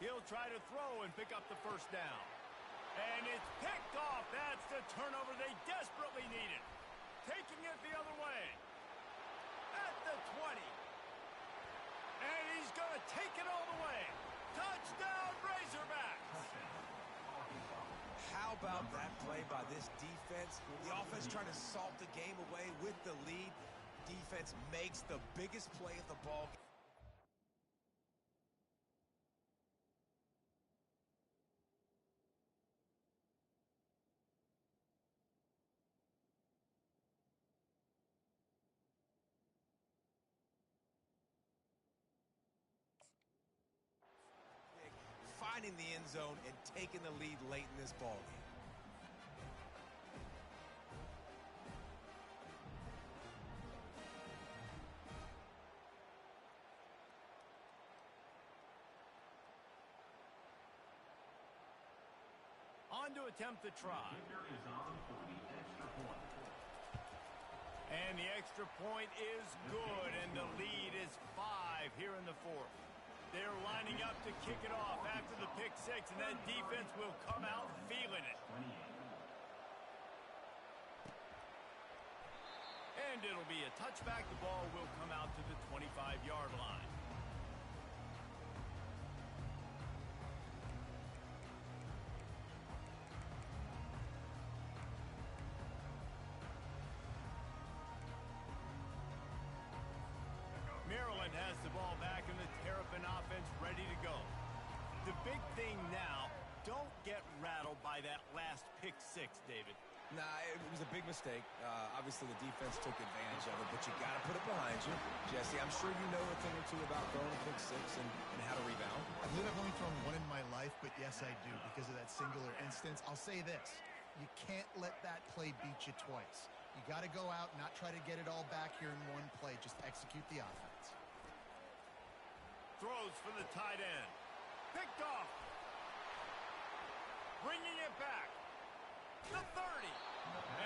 Speaker 1: He'll try to throw and pick up the first down. And it's picked off. That's the turnover they desperately needed. Taking it the other way. At the 20. And he's going to take it all the way. Touchdown, Razorbacks.
Speaker 3: How about that play by this defense? The offense trying to salt the game away with the lead. Defense makes the biggest play of the ball game. Finding the end zone and taking the lead late in this ball game.
Speaker 1: On to attempt the try.
Speaker 4: Kicker is on for the extra point.
Speaker 1: And the extra point is good, and the lead is 5 here in the fourth. They're lining up to kick it off after the pick six, and that defense will come out feeling it.
Speaker 4: 28.
Speaker 1: And it'll be a touchback. The ball will come out to the 25-yard line. Maryland has the ball back and the Terrapin offense ready to go. The big thing now, don't get rattled by that last pick six, David.
Speaker 3: Nah, it was a big mistake. Obviously, the defense took advantage of it, but you got to put it behind you. Jesse, I'm sure you know a thing or two about throwing a pick six and how to rebound.
Speaker 2: I believe I've only thrown one in my life, but yes, I do, because of that singular instance. I'll say this. You can't let that play beat you twice. You got to go out, not try to get it all back here in one play. Just execute the offense.
Speaker 1: Throws for the tight end. Picked off. Bringing it back. The 30.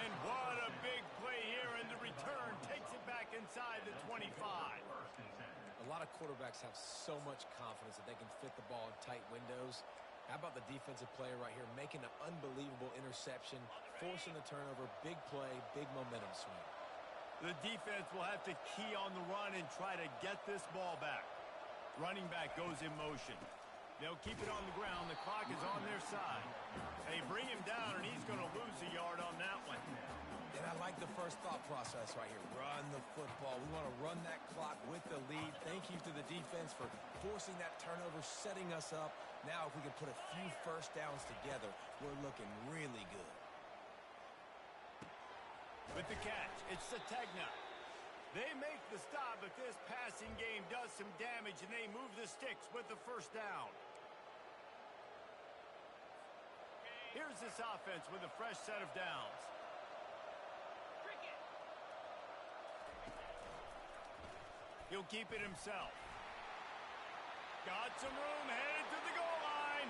Speaker 1: And what a big play here, and the return takes it back inside the 25.
Speaker 3: A lot of quarterbacks have so much confidence that they can fit the ball in tight windows. How about the defensive player right here making an unbelievable interception, forcing the turnover, big play, big momentum swing.
Speaker 1: The defense will have to key on the run and try to get this ball back. Running back goes in motion. They'll keep it on the ground. The clock is on their side. They bring him down, and he's going to lose a yard on that one.
Speaker 3: And I like the first thought process right here. Run the football. We want to run that clock with the lead. Thank you to the defense for forcing that turnover, setting us up. Now if we can put a few first downs together, we're looking really good.
Speaker 1: With the catch, it's Sategna. They make the stop, but this passing game does some damage, and they move the sticks with the first down. Here's this offense with a fresh set of downs. He'll keep it himself. Got some room, headed to the goal line.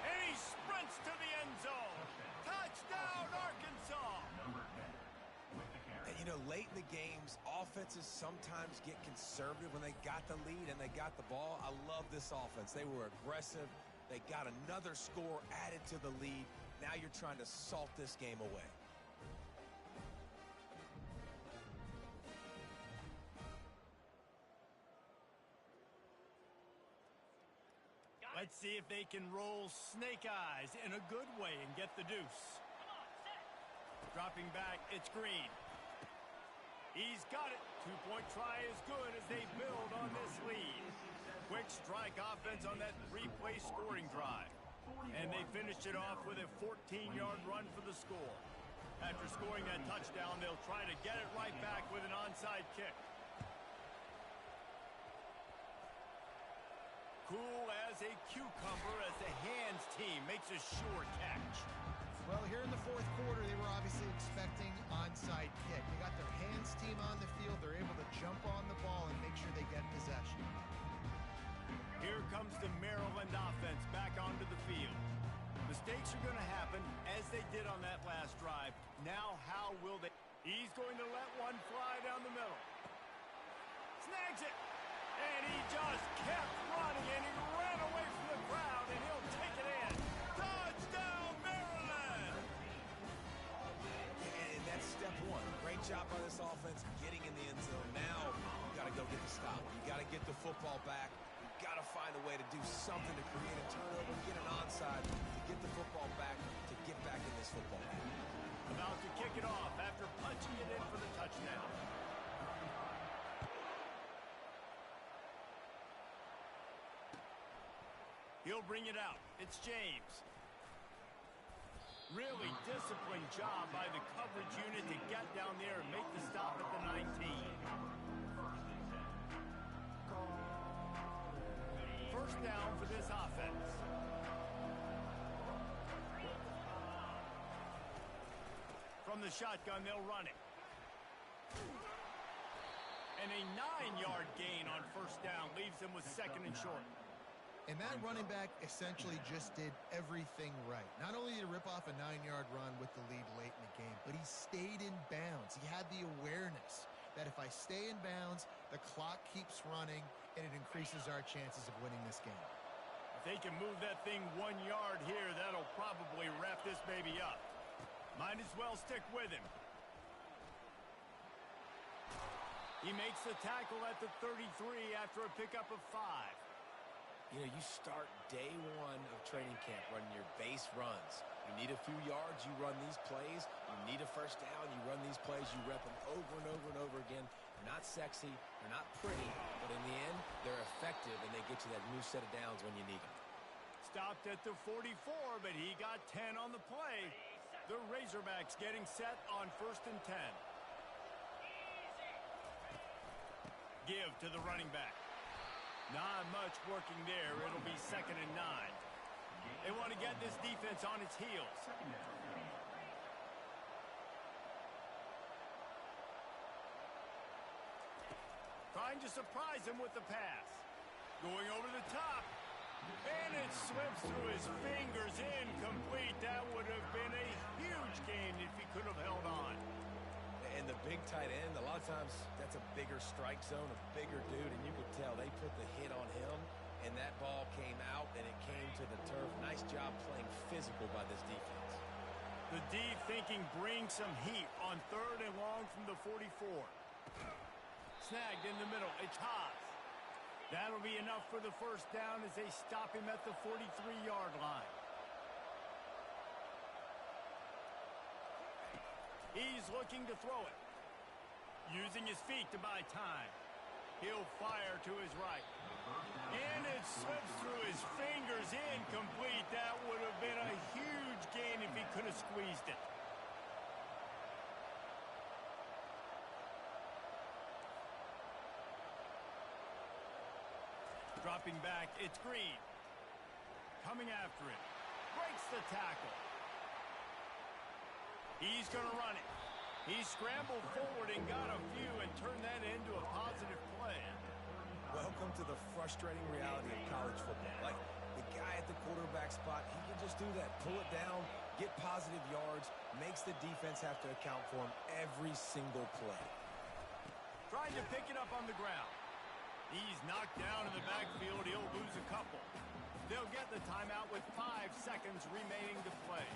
Speaker 1: And he sprints to the end zone. Touchdown, Arkansas.
Speaker 4: Number 10 with the carry.
Speaker 3: And, you know, late in the games, offenses sometimes get conservative when they got the lead and they got the ball. I love this offense. They were aggressive. They got another score added to the lead. Now you're trying to salt this game away.
Speaker 1: Let's see if they can roll snake eyes in a good way and get the deuce. Dropping back, it's Green. He's got it. Two-point try is good as they build on this lead. Quick strike offense on that three-play scoring drive. And they finished it off with a 14-yard run for the score. After scoring that touchdown, they'll try to get it right back with an onside kick. Cool as a cucumber as the hands team makes a sure catch.
Speaker 2: Well, here in the fourth quarter, they were obviously expecting onside kick. They got their hands team on the field. They're able to jump on the ball and make sure they get possession.
Speaker 1: Here comes the Maryland offense back onto the field. Mistakes are going to happen as they did on that last drive. Now how will they? He's going to let one fly down the middle. Snags it. And he just kept running, and he ran away from the crowd, and he'll take it in. Touchdown, Maryland!
Speaker 3: And that's step one. Great job by this offense getting in the end zone. Now you got to go get the stop. You got to get the football back. You got to find a way to do something to create a turnover, get an onside, to get the football back, to get back in this football game.
Speaker 1: About to kick it off after punching it in for the touchdown. He'll bring it out. It's James. Really disciplined job by the coverage unit to get down there and make the stop at the 19. First down for this offense. From the shotgun, they'll run it. And a 9-yard gain on first down leaves them with second and short.
Speaker 2: And that running back essentially just did everything right. Not only did he rip off a 9-yard run with the lead late in the game, but he stayed in bounds. He had the awareness that if I stay in bounds, the clock keeps running, and it increases our chances of winning this game.
Speaker 1: If they can move that thing 1 yard here, that'll probably wrap this baby up. Might as well stick with him. He makes the tackle at the 33 after a pickup of 5.
Speaker 3: You know, you start day one of training camp running your base runs. You need a few yards, you run these plays. You need a first down, you run these plays. You rep them over and over and over again. They're not sexy, they're not pretty, but in the end, they're effective, and they get you that new set of downs when you need them.
Speaker 1: Stopped at the 44, but he got 10 on the play. The Razorbacks getting set on 1st and 10. Give to the running back. Not much working there. It'll be 2nd and 9. They want to get this defense on its heels. Trying to surprise him with the pass. Going over the top. And it slips through his fingers. Incomplete. That would have been a huge gain if he could have held on.
Speaker 3: And the big tight end, a lot of times that's a bigger strike zone, a bigger dude, and you could tell they put the hit on him, and that ball came out, and it came to the turf. Nice job playing physical by this defense.
Speaker 1: The D thinking bring some heat on 3rd and long from the 44. Snagged in the middle. It's Haas. That'll be enough for the first down as they stop him at the 43-yard line. He's looking to throw it. Using his feet to buy time. He'll fire to his right. And it slips through his fingers. Incomplete. That would have been a huge gain if he could have squeezed it. Dropping back, it's Green. Coming after it. Breaks the tackle. He's going to run it. He scrambled forward and got a few and turned that into a positive play.
Speaker 3: Welcome to the frustrating reality of college football. Like, the guy at the quarterback spot, he can just do that. Pull it down, get positive yards, makes the defense have to account for him every single play.
Speaker 1: Trying to pick it up on the ground. He's knocked down in the backfield. He'll lose a couple. They'll get the timeout with 5 seconds remaining to play.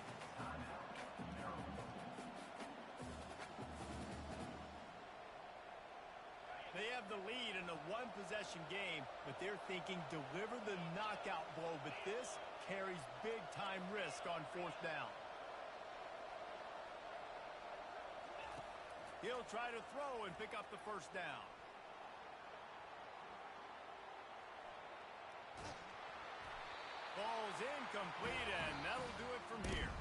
Speaker 1: They have the lead in a one-possession game, but they're thinking deliver the knockout blow, but this carries big-time risk on 4th down. He'll try to throw and pick up the first down. Ball's incomplete, and that'll do it from here.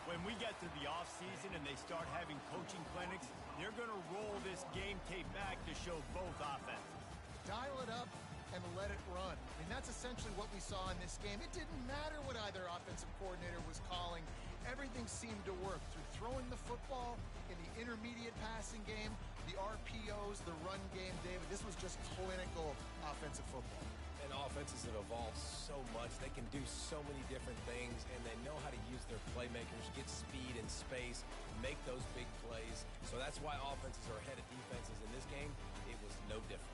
Speaker 1: When we get to the offseason and they start having coaching clinics, they're going to roll this game tape back to show both offenses.
Speaker 2: Dial it up and let it run. I mean, that's essentially what we saw in this game. It didn't matter what either offensive coordinator was calling. Everything seemed to work through throwing the football in the intermediate passing game, the RPOs, the run game, David. This was just clinical offensive football.
Speaker 3: And offenses have evolved so much. They can do so many different things, and they know how to use their playmakers, get speed and space, make those big plays. So that's why offenses are ahead of defenses in this game. It was no different.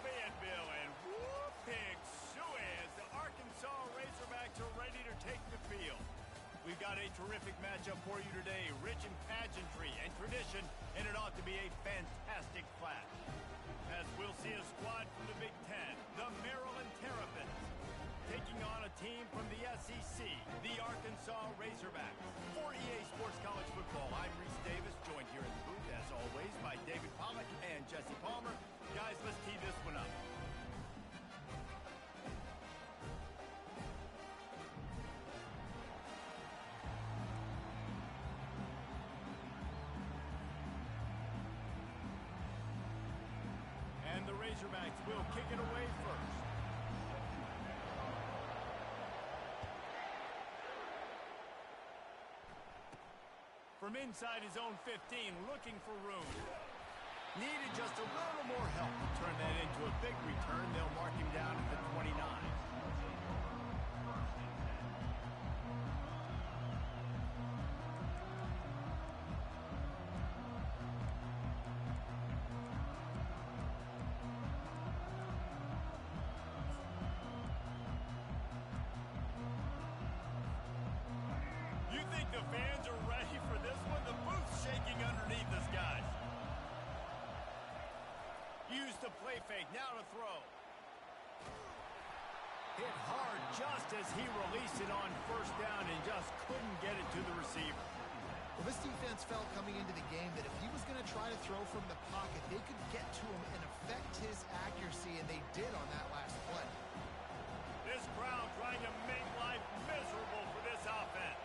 Speaker 1: Fayetteville, and whoop, pig suey as the Arkansas Razorbacks are ready to take the field. We've got a terrific matchup for you today, rich in pageantry and tradition, and it ought to be a fantastic clash. As we'll see a squad from the Big Ten, the Maryland Terrapins, taking on a team from the SEC, the Arkansas Razorbacks. For EA Sports College Football, I'm Reese Davis, joined here in the booth, as always, by David Pollack and Jesse Palmer. Guys, let's tee this one up. And the Razorbacks will kick it away first. From inside his own 15, looking for room. Needed just a little more help to turn that into a big return. They'll mark him down at the 29. The fans are ready for this one. The booth's shaking underneath us, guys. Used the play fake, now to throw. Hit hard just as he released it on first down and just couldn't get it to the receiver.
Speaker 2: Well, this defense felt coming into the game that if he was going to try to throw from the pocket, they could get to him and affect his accuracy, and they did on that last play.
Speaker 1: This crowd trying to make life miserable for this offense.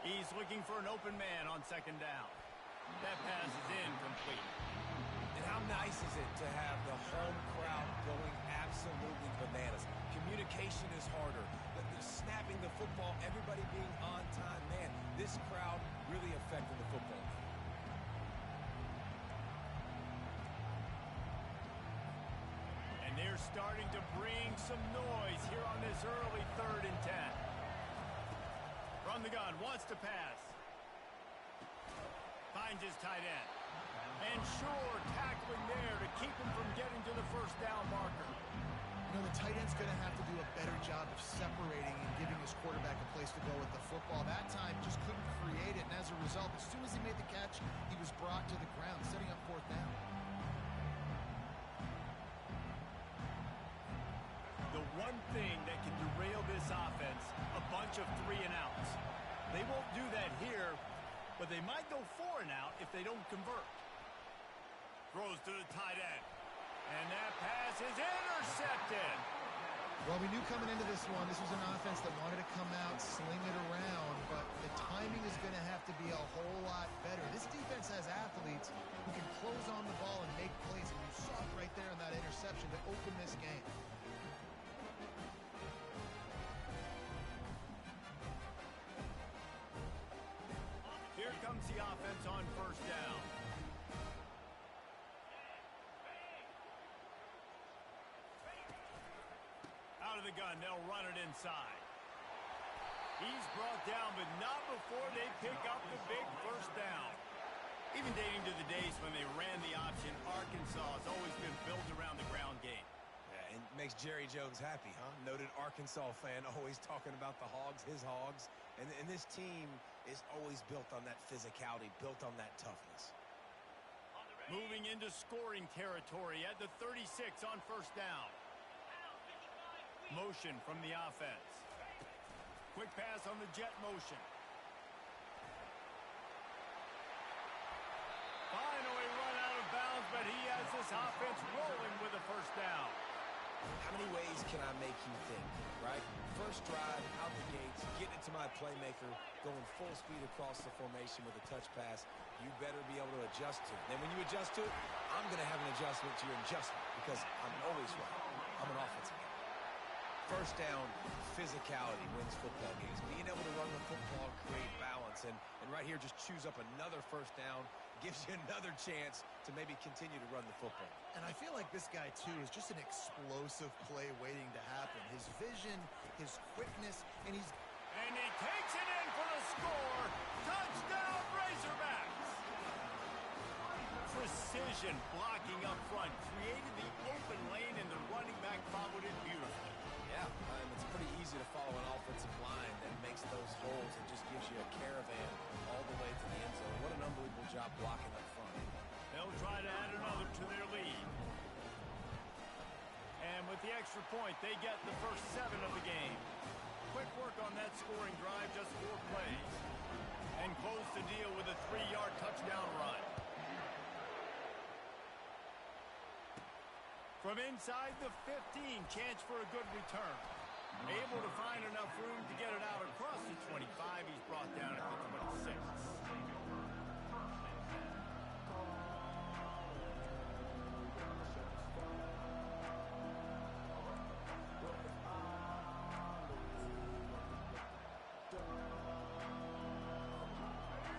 Speaker 1: He's looking for an open man on second down. That pass is incomplete.
Speaker 3: And how nice is it to have the home crowd going absolutely bananas? Communication is harder. The snapping the football, everybody being on time. Man, this crowd really affecting the football.
Speaker 1: And they're starting to bring some noise here on this early 3rd and 10. From the gun, wants to pass. Finds his tight end. And sure, tackling there to keep him from getting to the first down marker.
Speaker 2: You know, the tight end's going to have to do a better job of separating and giving his quarterback a place to go with the football. That time, just couldn't create it, and as a result, as soon as he made the catch, he was brought to the ground, setting up 4th down.
Speaker 1: The one thing that can derail this offense, a bunch of 3-and-outs. They won't do that here, but they might go 4-and-out if they don't convert. Throws to the tight end. And that pass is intercepted.
Speaker 2: Well, we knew coming into this one, this was an offense that wanted to come out, sling it around, but the timing is going to have to be a whole lot better. This defense has athletes who can close on the ball and make plays, and you saw it right there in that interception to open this game.
Speaker 1: Here comes the offense on first down. Out of the gun, they'll run it inside. He's brought down, but not before they pick up the big first down. Even dating to the days when they ran the option, Arkansas has always been built around the ground game.
Speaker 3: Yeah, and makes Jerry Jones happy, huh? Noted Arkansas fan, always talking about the Hogs, his Hogs. And this team is always built on that physicality, built on that toughness.
Speaker 1: Moving into scoring territory at the 36 on first down. Motion from the offense. Quick pass on the jet motion. Finally run out of bounds, but he has this offense rolling with a first down.
Speaker 3: How many ways can I make you think, right? First drive, out the gates, getting it to my playmaker, going full speed across the formation with a touch pass. You better be able to adjust to it. Then when you adjust to it, I'm going to have an adjustment to your adjustment because I'm always right. I'm an offensive guy. First down, physicality wins football games. Being able to run the football, create balance, and right here just choose up another first down, gives you another chance to maybe continue to run the football.
Speaker 2: And I feel like this guy, too, is just an explosive play waiting to happen. His vision, his quickness, and he
Speaker 1: takes it in for the score. Touchdown, Razorbacks! Precision vision blocking up front, created the open lane, and the running back followed it beautifully.
Speaker 3: Yeah, it's pretty easy to follow an offensive line that makes those holes and just gives you a caravan all the way to the end zone. What an unbelievable job blocking up front.
Speaker 1: They'll try to add another to their lead. And with the extra point, they get the first 7 of the game. Quick work on that scoring drive, just 4 plays. And close the deal with a 3-yard touchdown run. From inside the 15, chance for a good return. Able to find enough room to get it out across the 25. He's brought down at the 26.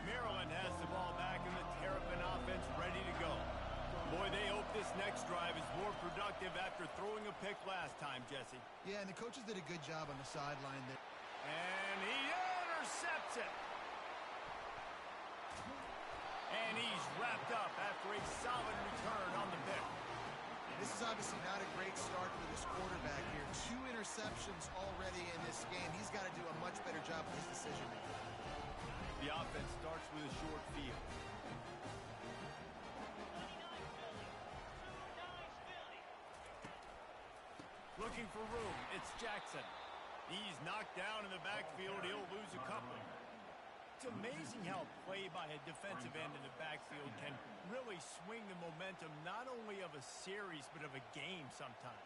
Speaker 1: Maryland has the ball back and the Terrapin offense ready to go. Boy, they hope this next drive is more productive after throwing a pick last time, Jesse.
Speaker 2: Yeah, and the coaches did a good job on the sideline there.
Speaker 1: And he intercepts it. And he's wrapped up after a solid return on the pick.
Speaker 2: This is obviously not a great start for this quarterback here. 2 interceptions already in this game. He's got to do a much better job with his decision-making.
Speaker 1: The offense starts with a short field. Looking for room. It's Jackson. He's knocked down in the backfield. He'll lose a couple. It's amazing how play by a defensive end in the backfield can really swing the momentum not only of a series but of a game sometimes.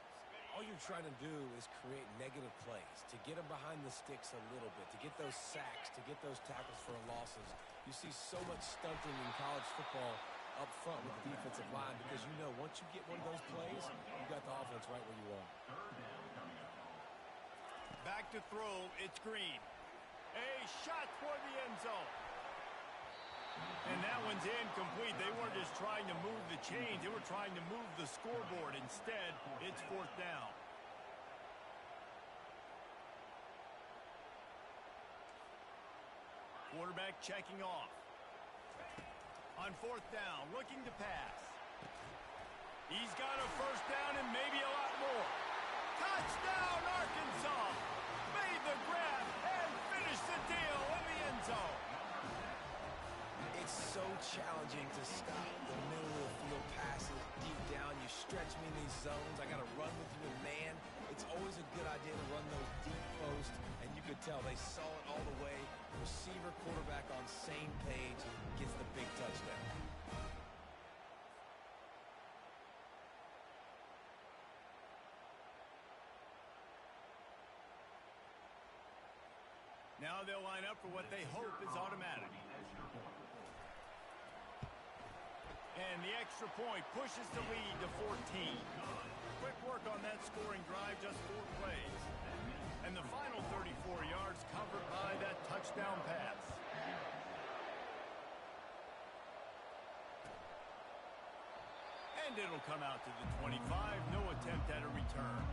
Speaker 3: All you're trying to do is create negative plays, to get them behind the sticks a little bit, to get those sacks, to get those tackles for losses. You see so much stunting in college football up front with the defensive line because you know once you get one of those plays, you got the offense right where you want.
Speaker 1: Back to throw, it's Green. A shot toward the end zone. And that one's incomplete. They weren't just trying to move the chains. They were trying to move the scoreboard. Instead, it's 4th down. Quarterback checking off. On 4th down, looking to pass. He's got a first down and maybe a lot more. Touchdown, Arkansas! Made the grab and finished the deal in the end zone.
Speaker 3: It's so challenging to stop the middle of the field passes deep down. You stretch me in these zones. I got to run with you in man. It's always a good idea to run those deep posts, and you could tell they saw it all the way. Receiver, quarterback on same page, gets the big touchdown.
Speaker 1: Now they'll line up for what they hope is automatic. And the extra point pushes the lead to 14. Quick work on that scoring drive, just 4 plays. And the final 34 yards covered by that touchdown pass. And it'll come out to the 25. No attempt at a return.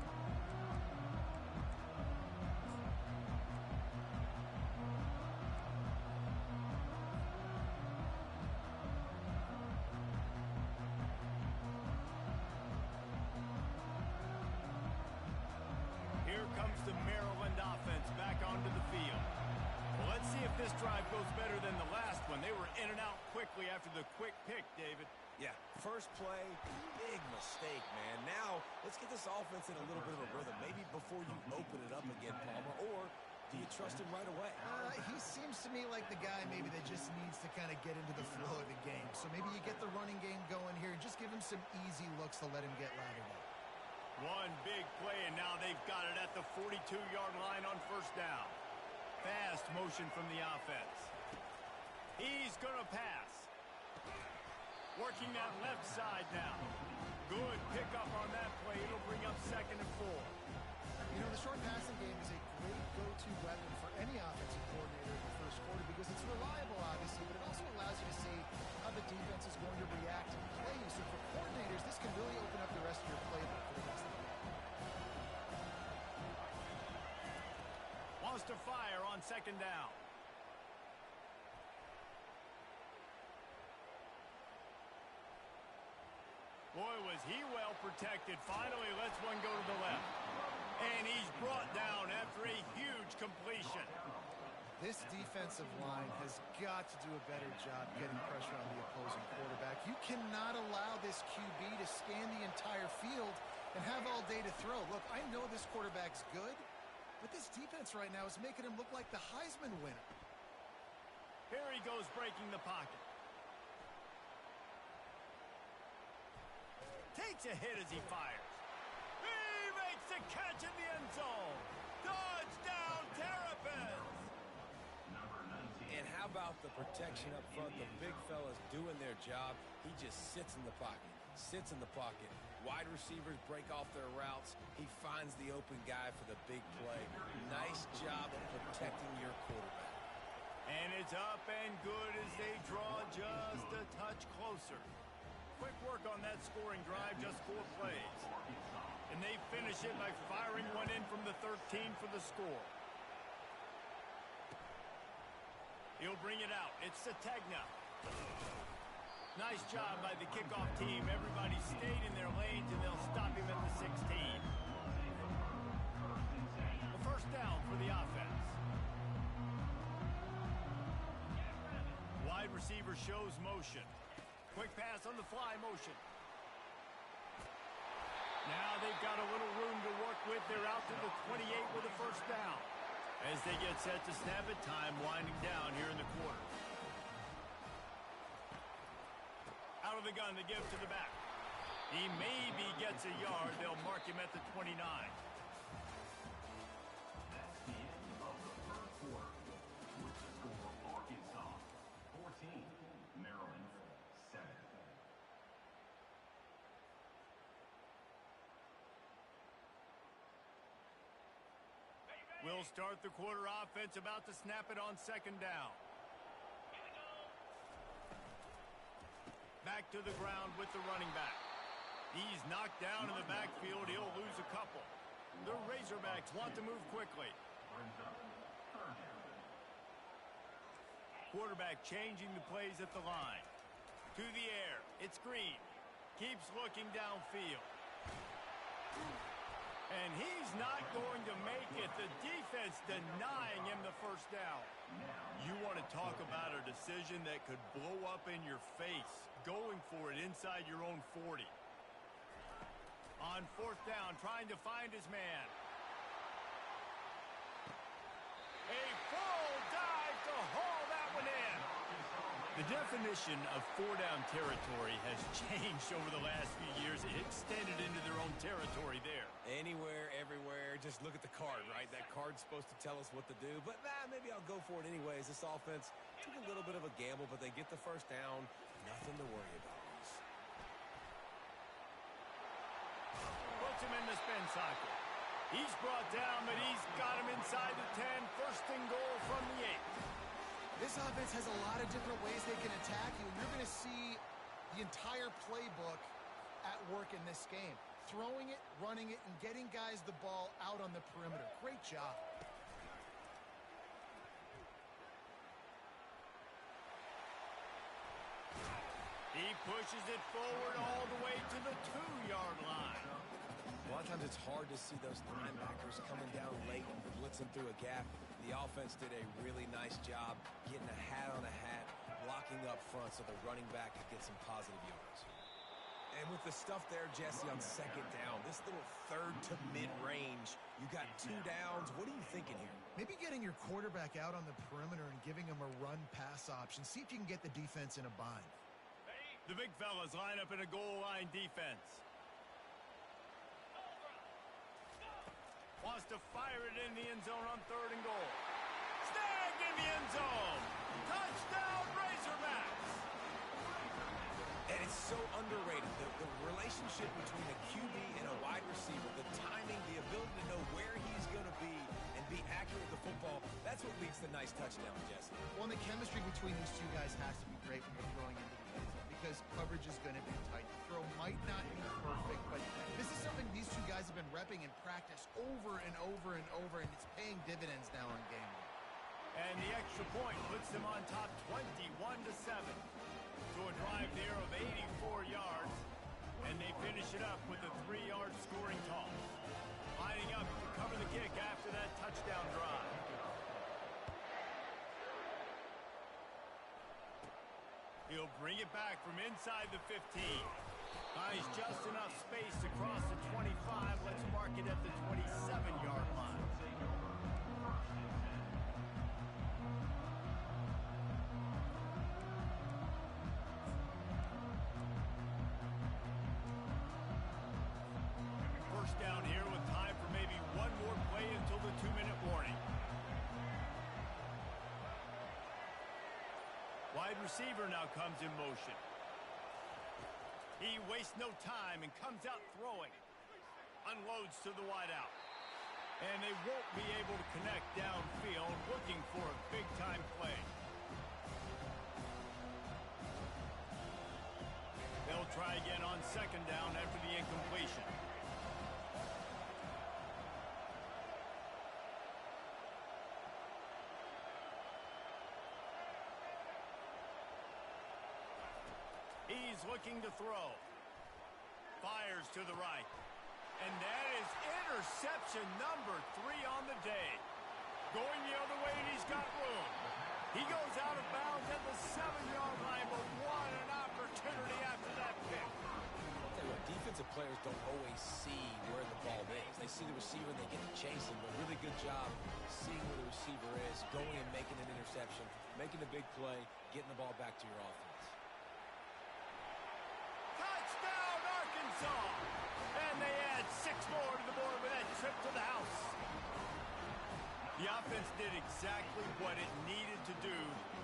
Speaker 1: The Maryland offense back onto the field. Well, let's see if this drive goes better than the last one. They were in and out quickly after the quick pick, David.
Speaker 3: Yeah, first play, big mistake, man. Now, let's get this offense in a little bit of a rhythm. Maybe before you open it up again, Palmer, or do you trust him right away?
Speaker 2: He seems to me like the guy maybe that just needs to kind of get into the flow of the game. So maybe you get the running game going here and just give him some easy looks to let him get lathered up.
Speaker 1: One big play, and now they've got it at the 42-yard line on first down. Fast motion from the offense. He's going to pass. Working that left side now. Good pickup on that play. It'll bring up 2nd and 4.
Speaker 2: You know, the short passing game is a great go-to weapon for any offensive coordinator in the first quarter because it's reliable, obviously, but it also allows you to see how the defense is going to react and play you. So for coordinators, this can really open up the rest of your playbook for the rest of the game.
Speaker 1: Wants to fire on 2nd down. Boy, was he well protected. Finally lets one go to the left. And he's brought down after a huge completion.
Speaker 2: This defensive line has got to do a better job getting pressure on the opposing quarterback. You cannot allow this QB to scan the entire field and have all day to throw. Look, I know this quarterback's good, but this defense right now is making him look like the Heisman winner.
Speaker 1: Here he goes breaking the pocket. Takes a hit as he fires. He makes the catch in the end zone. Touchdown, Terrapins!
Speaker 3: And how about the protection up front? The big fella's doing their job. He just sits in the pocket, sits in the pocket. Wide receivers break off their routes. He finds the open guy for the big play. Nice job of protecting your quarterback.
Speaker 1: And it's up and good as they draw just a touch closer. Quick work on that scoring drive, just 4 plays. And they finish it by firing one in from the 13 for the score. He'll bring it out. It's Sategna. Nice job by the kickoff team. Everybody stayed in their lanes, and they'll stop him at the 16. A first down for the offense. Wide receiver shows motion. Quick pass on the fly motion. Now they've got a little room to work with. They're out to the 28 with a first down. As they get set to snap it, time winding down here in the quarter. Out of the gun, they give to the back. He maybe gets a yard. They'll mark him at the 29.
Speaker 4: That's the end of the first quarter. With the score, Arkansas 14, Maryland 7.
Speaker 1: We'll start the quarter offense, about to snap it on second down. Back to the ground with the running back. He's knocked down in the backfield. He'll lose a couple. The Razorbacks want to move quickly. Quarterback changing the plays at the line. To the air. It's Green. Keeps looking downfield. And he's not going to make it. The defense denying him the first down. You want to talk about a decision that could blow up in your face. Going for it inside your own 40. On fourth down, trying to find his man. A full dive to haul that one in. The definition of 4-down territory has changed over the last few years. It extended into their own territory there.
Speaker 3: Anywhere, everywhere, just look at the card, right? That card's supposed to tell us what to do, but maybe I'll go for it anyways. This offense took a little bit of a gamble, but they get the first down. Nothing to worry about.
Speaker 1: Puts him in the spin cycle. He's brought down, but he's got him inside the 10. First and goal from the 8.
Speaker 2: This offense has a lot of different ways they can attack you. You're going to see the entire playbook at work in this game. Throwing it, running it, and getting guys the ball out on the perimeter. Great job.
Speaker 1: He pushes it forward all the way to the 2-yard line.
Speaker 3: A lot of times it's hard to see those linebackers coming down late and blitzing through a gap. The offense did a really nice job getting a hat on a hat, blocking up front so the running back could get some positive yards. And with the stuff there, Jesse, on second down, this little third to mid-range, you got 2 downs. What are you thinking here?
Speaker 2: Maybe getting your quarterback out on the perimeter and giving him a run-pass option. See if you can get the defense in a bind.
Speaker 1: The big fellas line up in a goal line defense. Wants to fire it in the end zone on 3rd and goal. Snagged in the end zone. Touchdown, Razorbacks.
Speaker 3: And it's so underrated. The relationship between a QB and a wide receiver, the timing, the ability to know where he's going to be and be accurate with the football, that's what leads to nice touchdowns, Jesse.
Speaker 2: Well, and the chemistry between these two guys has to be great when you're throwing into the end zone because coverage is going to be tight. The throw might not be perfect, but this is something these two guys have been repping in practice over and over and over, and it's paying dividends now in game day.
Speaker 1: And the extra point puts them on top 21-7. So a drive there of 84 yards, and they finish it up with a 3-yard scoring toss. Lining up to cover the kick after that touchdown drive. He'll bring it back from inside the 15. Finds just enough space to cross the 25. Let's mark it at the 27-yard line. First down here with time for maybe one more play until the 2-minute warning. Wide receiver now comes in motion. He wastes no time and comes out throwing. Unloads to the wideout. And they won't be able to connect downfield, looking for a big-time play. They'll try again on second down after the incompletion. He's looking to throw. Fires to the right. And that is interception number 3 on the day. Going the other way, and he's got room. He goes out of bounds at the 7-yard line, but what an opportunity after that pick.
Speaker 3: I'll tell you what, defensive players don't always see where the ball is. They see the receiver and they get to chase him, but really good job seeing where the receiver is, going and making an interception, making a big play, getting the ball back to your offense.
Speaker 1: And they add 6 more to the board with that trip to the house. The offense did exactly what it needed to do,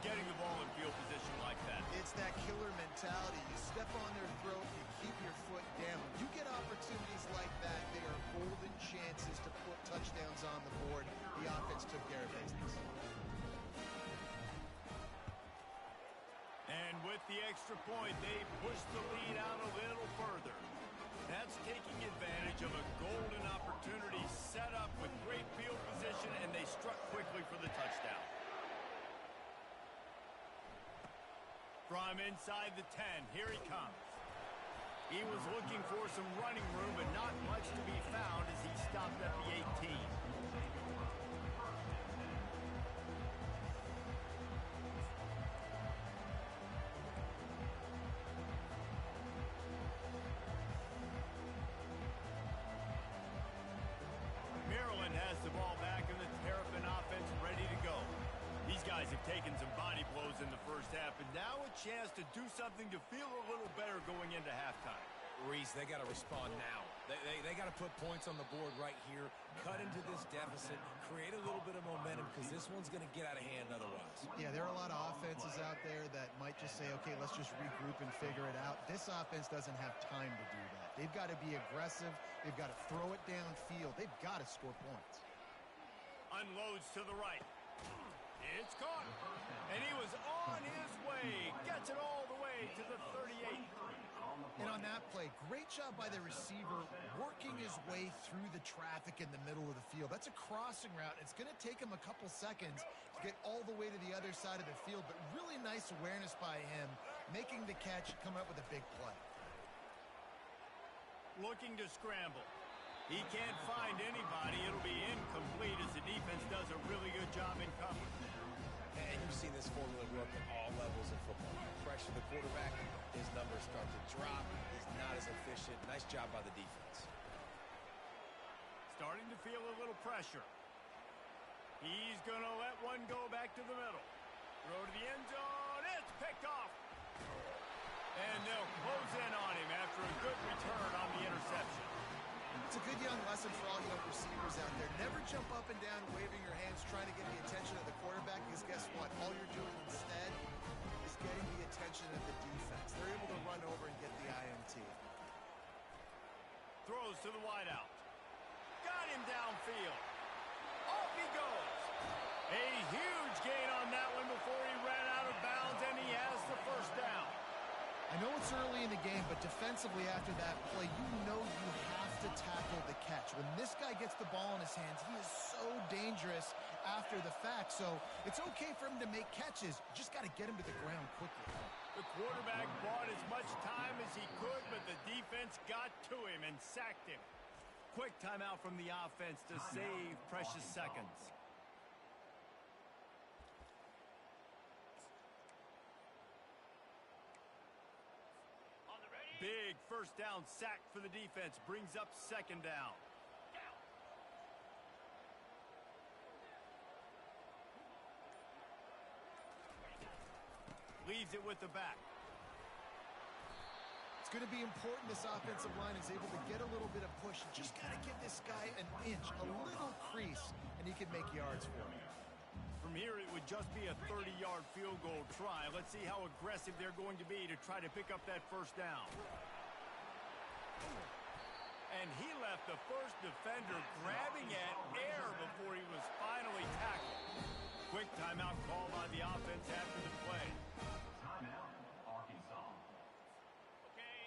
Speaker 1: getting the ball in field position like that.
Speaker 2: It's that killer mentality. You step on their throat, you keep your foot down. You get opportunities like that, they are golden chances to put touchdowns on the board. The offense took care of business.
Speaker 1: And with the extra point, they push the lead out a little further. That's taking advantage of a golden opportunity set up with great field position, and they struck quickly for the touchdown. From inside the 10, here he comes. He was looking for some running room, but not much to be found as he stopped at the 18. Has the ball back and the Terrapin offense ready to go. These guys have taken some body blows in the first half, and now a chance to do something to feel a little better going into halftime.
Speaker 3: Reese, they got to respond now. They got to put points on the board right here, cut into this deficit, create a little bit of momentum, because this one's going to get out of hand otherwise.
Speaker 2: Yeah, there are a lot of offenses out there that might just say, okay, let's just regroup and figure it out. This offense doesn't have time to do that. They've got to be aggressive. They've got to throw it downfield. They've got to score points.
Speaker 1: Unloads to the right. It's caught. And he was on his way. Gets it all the way to the 38.
Speaker 2: And on that play, great job by the receiver working his way through the traffic in the middle of the field. That's a crossing route. It's going to take him a couple seconds to get all the way to the other side of the field, but really nice awareness by him, making the catch and coming up with a big play.
Speaker 1: Looking to scramble. He can't find anybody. It'll be incomplete as the defense does a really good job in cover.
Speaker 3: And you've seen this formula work at all levels of football. You pressure the quarterback, his numbers start to drop. He's not as efficient. Nice job by the defense.
Speaker 1: Starting to feel a little pressure. He's going to let one go back to the middle. Throw to the end zone. It's picked off. And they'll close in on him after a good return on the interception.
Speaker 2: It's a good young lesson for all young receivers out there. Never jump up and down waving your hands trying to get the attention of the quarterback, because guess what? All you're doing instead is getting the attention of the defense. They're able to run over and get the INT.
Speaker 1: Throws to the wideout. Got him downfield. Off he goes. A huge gain on that one before he ran out of bounds, and he has the first down.
Speaker 2: I know it's early in the game, but defensively after that play, you know you have to to tackle the catch. When this guy gets the ball in his hands, he is so dangerous after the fact. So it's okay for him to make catches. You just got to get him to the ground quickly.
Speaker 1: The quarterback bought as much time as he could, but the defense got to him and sacked him. Quick timeout from the offense to save precious seconds. Big first down sack for the defense. Brings up second down. Leaves it with the back.
Speaker 2: It's going to be important this offensive line is able to get a little bit of push. Just got to give this guy an inch, a little crease, and he can make yards for him.
Speaker 1: From here, it would just be a 30-yard field goal try. Let's see how aggressive they're going to be to try to pick up that first down. And he left the first defender grabbing at air before he was finally tackled. Quick timeout call by the offense after the play.
Speaker 4: Timeout, Arkansas.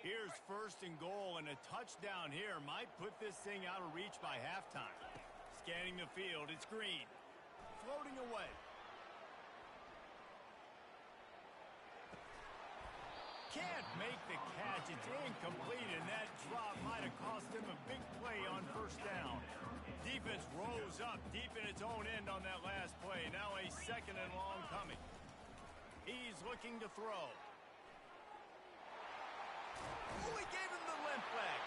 Speaker 1: Here's first and goal, and a touchdown here might put this thing out of reach by halftime. Scanning the field, it's Green. Floating away. Can't make the catch. It's incomplete, and that drop might have cost him a big play on first down. Defense rose up deep in its own end on that last play. Now a second and long coming. He's looking to throw. Oh, he gave him the limp leg.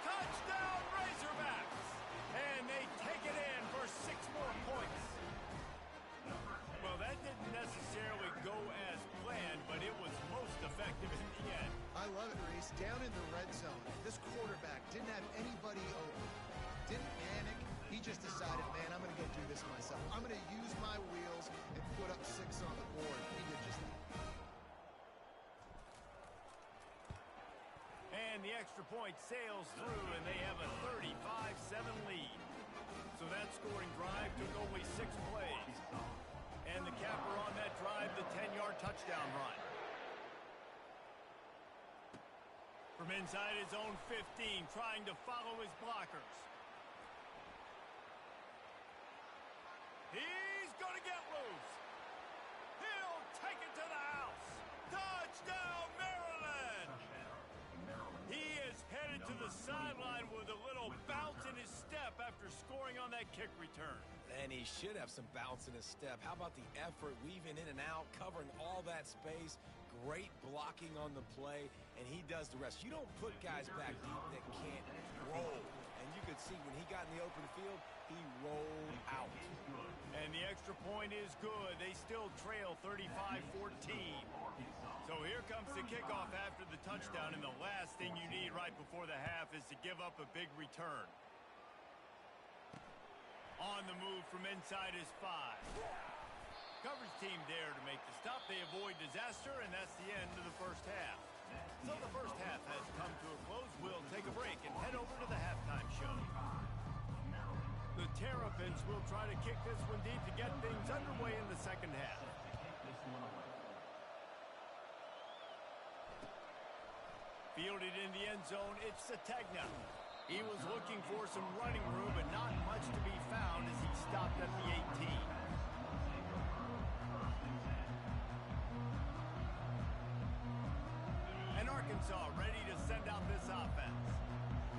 Speaker 1: Touchdown, Razorbacks! And they take it in for 6 more points. Well, that didn't necessarily go as planned, but it was most effective in the end.
Speaker 2: I love it, Reese. Down in the red zone, this quarterback didn't have anybody open. Didn't panic. He just decided, man, I'm going to go do this myself. I'm going to use my wheels and put up 6 on the board. He did just that.
Speaker 1: And the extra point sails through, and they have a 35-7 lead. So that scoring drive took only 6 plays. And the capper on that drive, the 10-yard touchdown run. From inside his own 15, trying to follow his blockers. He's going to get loose. He'll take it to the house. Touchdown, Maryland! He is headed to the sideline with a little bounce in his step after scoring on that kick return.
Speaker 3: And he should have some bounce in his step. How about the effort, weaving in and out, covering all that space, great blocking on the play, and he does the rest. You don't put guys back deep that can't roll. And you could see when he got in the open field, he rolled out.
Speaker 1: And the extra point is good. They still trail 35-14. So here comes the kickoff after the touchdown, and the last thing you need right before the half is to give up a big return. On the move from inside his 5. Coverage team there to make the stop. They avoid disaster, and that's the end of the first half. So the first half has come to a close. We'll take a break and head over to the halftime show. The Terrapins will try to kick this one deep to get things underway in the second half. Fielded in the end zone, it's Sategna. He was looking for some running room, but not much to be found as he stopped at the 18. And Arkansas ready to send out this offense.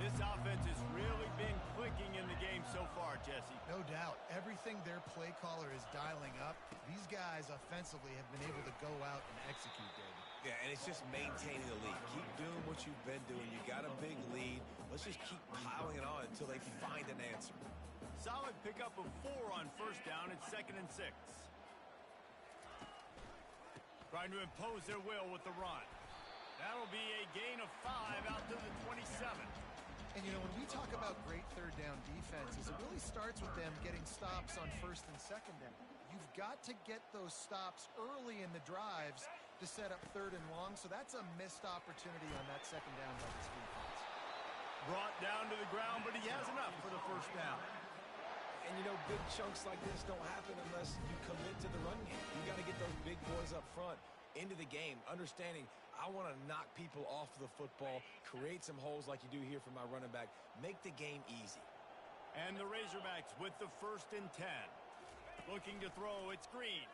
Speaker 1: This offense has really been clicking in the game so far, Jesse.
Speaker 2: No doubt. Everything their play caller is dialing up, these guys offensively have been able to go out and execute, David.
Speaker 3: Yeah, and it's just maintaining the lead. Keep doing what you've been doing. You got a big lead. Let's just keep piling it on until they find an answer.
Speaker 1: Solid pickup of 4 on first down. It's 2nd and 6. Trying to impose their will with the run. That'll be a gain of 5 out to the 27.
Speaker 2: And, you know, when we talk about great third down defenses, it really starts with them getting stops on first and second down. You've got to get those stops early in the drives to set up 3rd and long, so that's a missed opportunity on that second down by this defense.
Speaker 1: Brought down to the ground, but he has enough for the first down.
Speaker 3: And, you know, big chunks like this don't happen unless you commit to the run game. You got to get those big boys up front into the game, understanding I want to knock people off the football, create some holes like you do here for my running back, make the game easy.
Speaker 1: And the Razorbacks with the 1st and 10. Looking to throw, it's Green.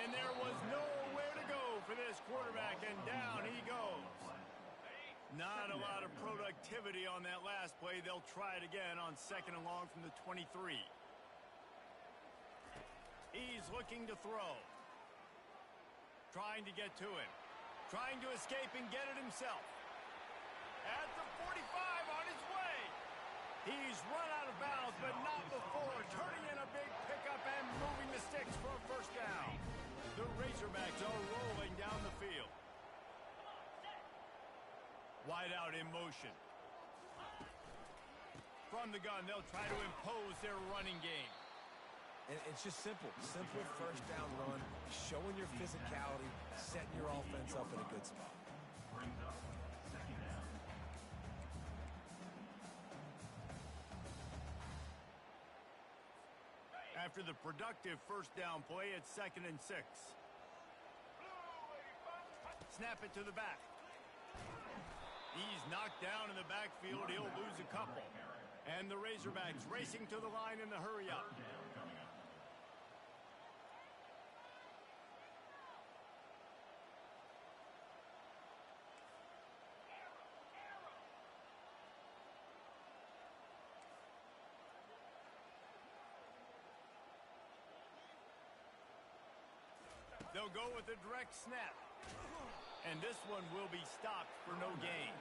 Speaker 1: And there was nowhere to go for this quarterback, and down he goes. Not a lot of productivity on that last play. They'll try it again on 2nd and long from the 23. He's looking to throw. Trying to get to him. Trying to escape and get it himself. At the 45 on his way. He's run out of bounds, but not before turning in a big pickup and moving the sticks for a 1st down. The Razorbacks are rolling down the field. Wide out in motion. From the gun, they'll try to impose their running game.
Speaker 3: And it's just simple 1st down run, showing your physicality, setting your offense up in a good spot.
Speaker 4: Brings up 2nd down.
Speaker 1: After the productive 1st down play, it's 2nd and 6. Snap it to the back. He's knocked down in the backfield. He'll lose a couple. And the Razorbacks racing to the line in the hurry up. They'll go with a direct snap. And this one will be stopped for no gain.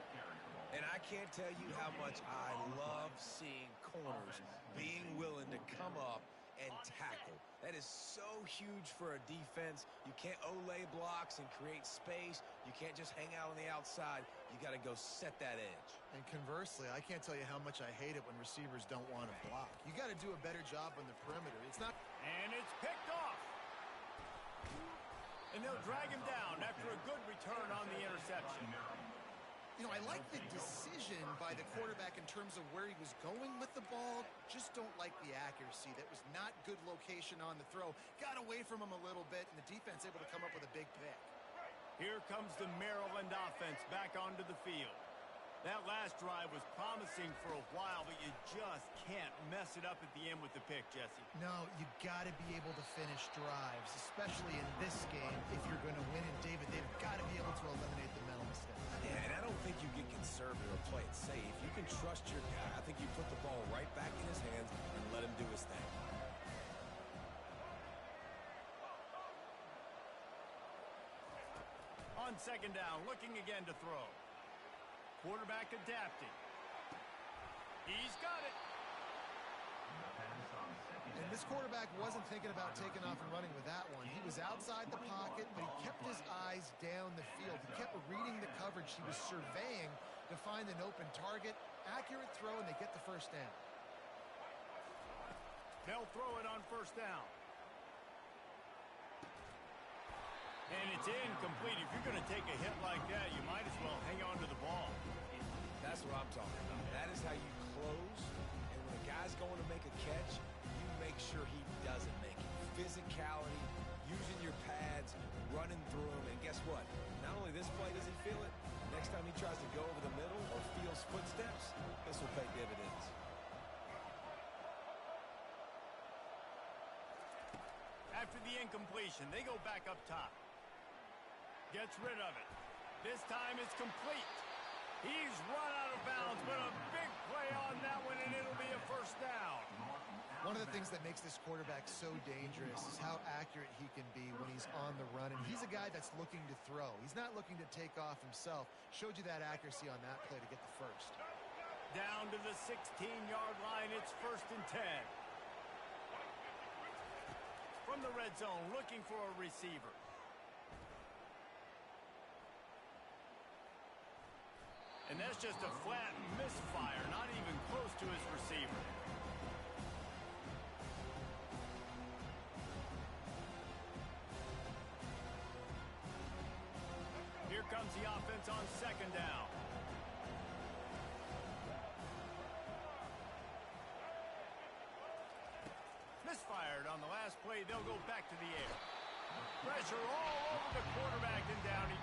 Speaker 3: And I can't tell you how much I love seeing corners being willing to come up and tackle. That is so huge for a defense. You can't Olay blocks and create space. You can't just hang out on the outside. You got to go set that edge.
Speaker 2: And conversely, I can't tell you how much I hate it when receivers don't want to block. You got to do a better job on the perimeter. It's not...
Speaker 1: And it's picked off. And they'll drag him down after a good return on the interception.
Speaker 2: You know, I like the decision by the quarterback in terms of where he was going with the ball. Just don't like the accuracy. That was not good location on the throw. Got away from him a little bit, and the defense able to come up with a big pick.
Speaker 1: Here comes the Maryland offense back onto the field. That last drive was promising for a while, but you just can't mess it up at the end with the pick, Jesse.
Speaker 2: No, you got to be able to finish drives, especially in this game. If you're going to win in David, they've got to be able to eliminate the mental mistakes.
Speaker 3: Yeah, and I don't think you get conservative or play it safe. You can trust your guy. I think you put the ball right back in his hands and let him do his thing.
Speaker 1: On 2nd down, looking again to throw. Quarterback adapting. He's got it.
Speaker 2: And this quarterback wasn't thinking about taking off and running with that one. He was outside the pocket, but he kept his eyes down the field. He kept reading the coverage. He was surveying to find an open target. Accurate throw, and they get the 1st down.
Speaker 1: They'll throw it on 1st down. And it's incomplete. If you're going to take a hit like that, you might as well hang on to the ball.
Speaker 3: That's what I'm talking about. That is how you close. And when a guy's going to make a catch, you make sure he doesn't make it. Physicality, using your pads, running through him. And guess what? Not only this play does he feel it, next time he tries to go over the middle or feels footsteps, this will pay dividends.
Speaker 1: After the incompletion, they go back up top. Gets rid of it. This time it's complete. He's run out of bounds, but a big play on that one, and it'll be a 1st down.
Speaker 2: One of the things that makes this quarterback so dangerous is how accurate he can be when he's on the run. And he's a guy that's looking to throw. He's not looking to take off himself. Showed you that accuracy on that play to get the 1st.
Speaker 1: Down to the 16-yard line, it's 1st and 10. From the red zone, looking for a receiver. And that's just a flat misfire, not even close to his receiver. Here comes the offense on 2nd down. Misfired on the last play. They'll go back to the air. Pressure all over the quarterback, and down he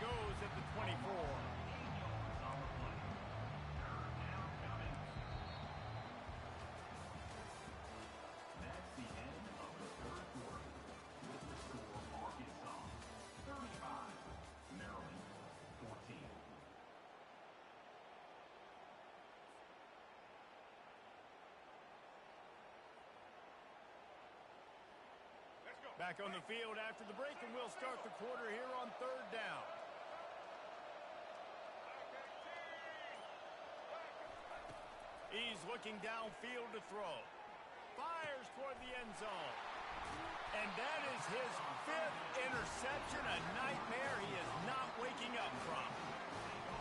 Speaker 1: Back on the field after the break, and we'll start the quarter here on 3rd down. He's looking downfield to throw. Fires toward the end zone. And that is his 5th interception, a nightmare he is not waking up from.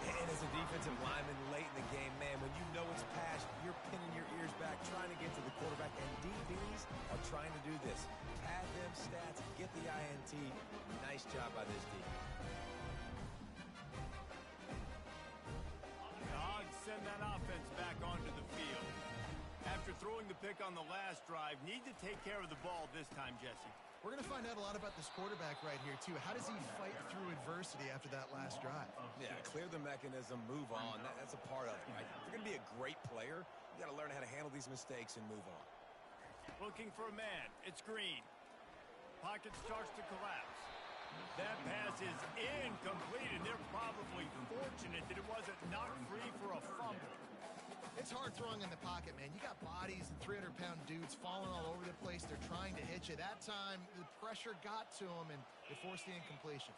Speaker 3: And as a defensive lineman late in the game, man, when you know it's past, you're pinning your ears back, trying to get to the quarterback, and DBs are trying to do this. Pad them stats, get the INT. Nice job by this D.
Speaker 1: The Hogs send that offense back onto the field. After throwing the pick on the last drive, need to take care of the ball this time, Jesse.
Speaker 2: We're going to find out a lot about this quarterback right here, too. How does he fight through adversity after that last drive?
Speaker 3: Yeah, clear the mechanism, move on. That's a part of it, right? If you're going to be a great player, you got to learn how to handle these mistakes and move on.
Speaker 1: Looking for a man. It's Green. Pocket starts to collapse. That pass is incomplete, and they're probably fortunate that it wasn't knocked free for a fumble.
Speaker 2: It's hard throwing in the pocket, man. You got bodies and 300-pound dudes falling all over the place. They're trying to hit you. That time, the pressure got to him, and it forced the incompletion.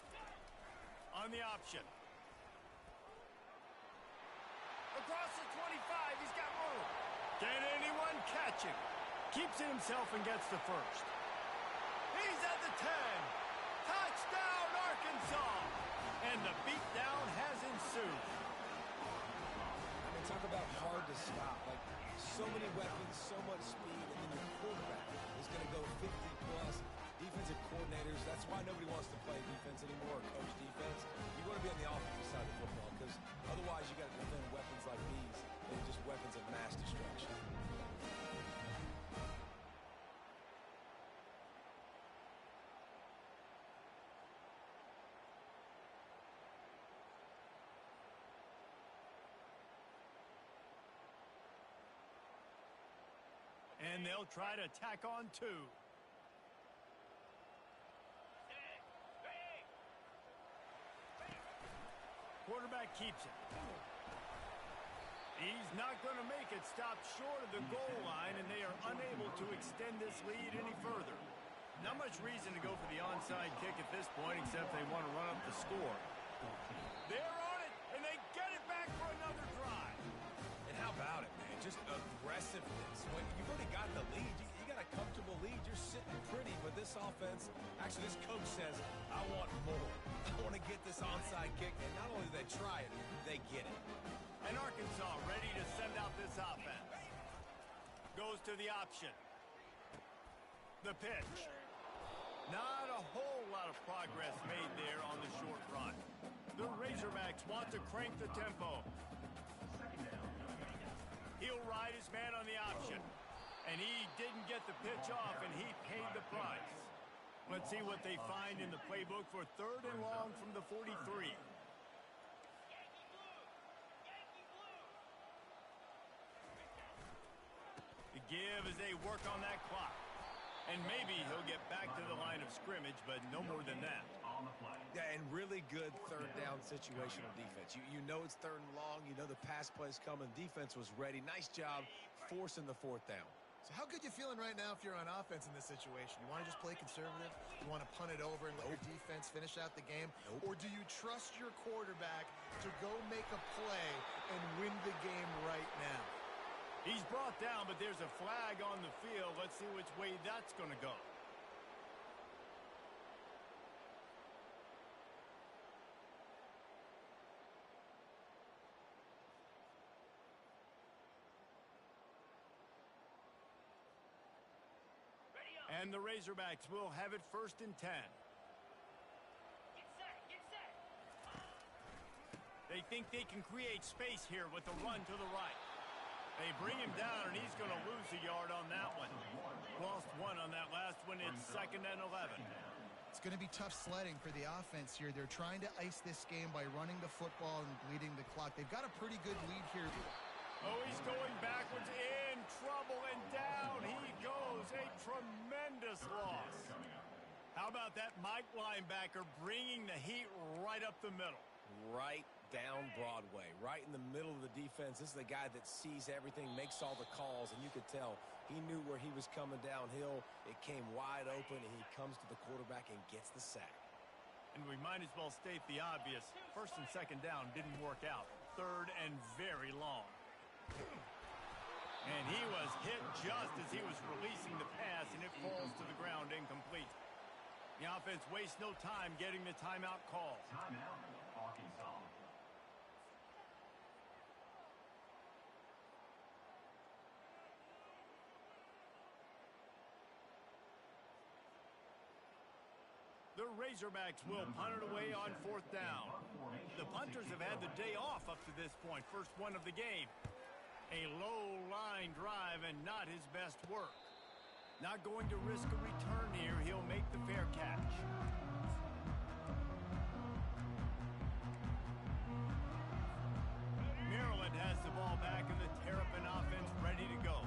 Speaker 1: On the option. Across the 25, he's got room. Can anyone catch him? Keeps it himself and gets the first. He's at the 10. Touchdown, Arkansas. And the beatdown has ensued.
Speaker 3: Talk about hard to stop. Like, so many weapons, so much speed, and then your quarterback is going to go 50-plus. Defensive coordinators, that's why nobody wants to play defense anymore or coach defense. You want to be on the offensive side of football because otherwise you got to defend weapons like these. They're just weapons of mass destruction.
Speaker 1: And they'll try to tack on 2. Quarterback keeps it. He's not going to make it. Stopped short of the goal line, and they are unable to extend this lead any further. Not much reason to go for the onside kick at this point, except they want to run up the score. They're on it, and they get it back for another drive.
Speaker 3: And how about it, man? Just aggressiveness. When you've already got the lead, you got a comfortable lead. You're sitting pretty, but this offense, actually this coach says, I want more. I want to get this onside kick. And not only do they try it, they get it.
Speaker 1: And Arkansas ready to send out this offense. Goes to the option. The pitch. Not a whole lot of progress made there on the short run. The Razorbacks want to crank the tempo. He'll ride his man on the option. And he didn't get the pitch off, and he paid the price. Let's see what they find in the playbook for 3rd and long from the 43. The give as they work on that clock. And maybe he'll get back to the line of scrimmage, but no more than that.
Speaker 3: Yeah, and really good 3rd down situational defense. You know it's 3rd and long. You know the pass play's coming. Defense was ready. Nice job forcing the 4th down.
Speaker 2: So how good you feeling right now if you're on offense in this situation? You want to just play conservative? You want to punt it over and let your defense finish out the game? Or do you trust your quarterback to go make a play and win the game right now?
Speaker 1: He's brought down, but there's a flag on the field. Let's see which way that's going to go. And the Razorbacks will have it 1st and 10.
Speaker 5: Get set.
Speaker 1: They think they can create space here with the run to the right. They bring him down, and he's going to lose a yard on that one. Lost 1 on that last one. It's 2nd and 11.
Speaker 2: It's going to be tough sledding for the offense here. They're trying to ice this game by running the football and bleeding the clock. They've got a pretty good lead here.
Speaker 1: Oh, he's going backwards, in trouble, and down he goes. A tremendous loss. How about that Mike linebacker bringing the heat right up the middle?
Speaker 3: Right down Broadway, right in the middle of the defense. This is the guy that sees everything, makes all the calls, and you could tell He knew where he was coming downhill. It came wide open, and he comes to the quarterback and gets the sack.
Speaker 1: And we might as well state the obvious. First and second down didn't work out. Third and very long. And he was hit just as he was releasing the pass, and it falls to the ground incomplete. The offense wastes no time getting the timeout call.
Speaker 4: Timeout, Arkansas.
Speaker 1: The Razorbacks will punt it away on fourth down. The punters have had the day off up to this point. First one of the game. A low line drive and not his best work. Not going to risk a return here. He'll make the fair catch. Maryland has the ball back and the Terrapin offense ready to go.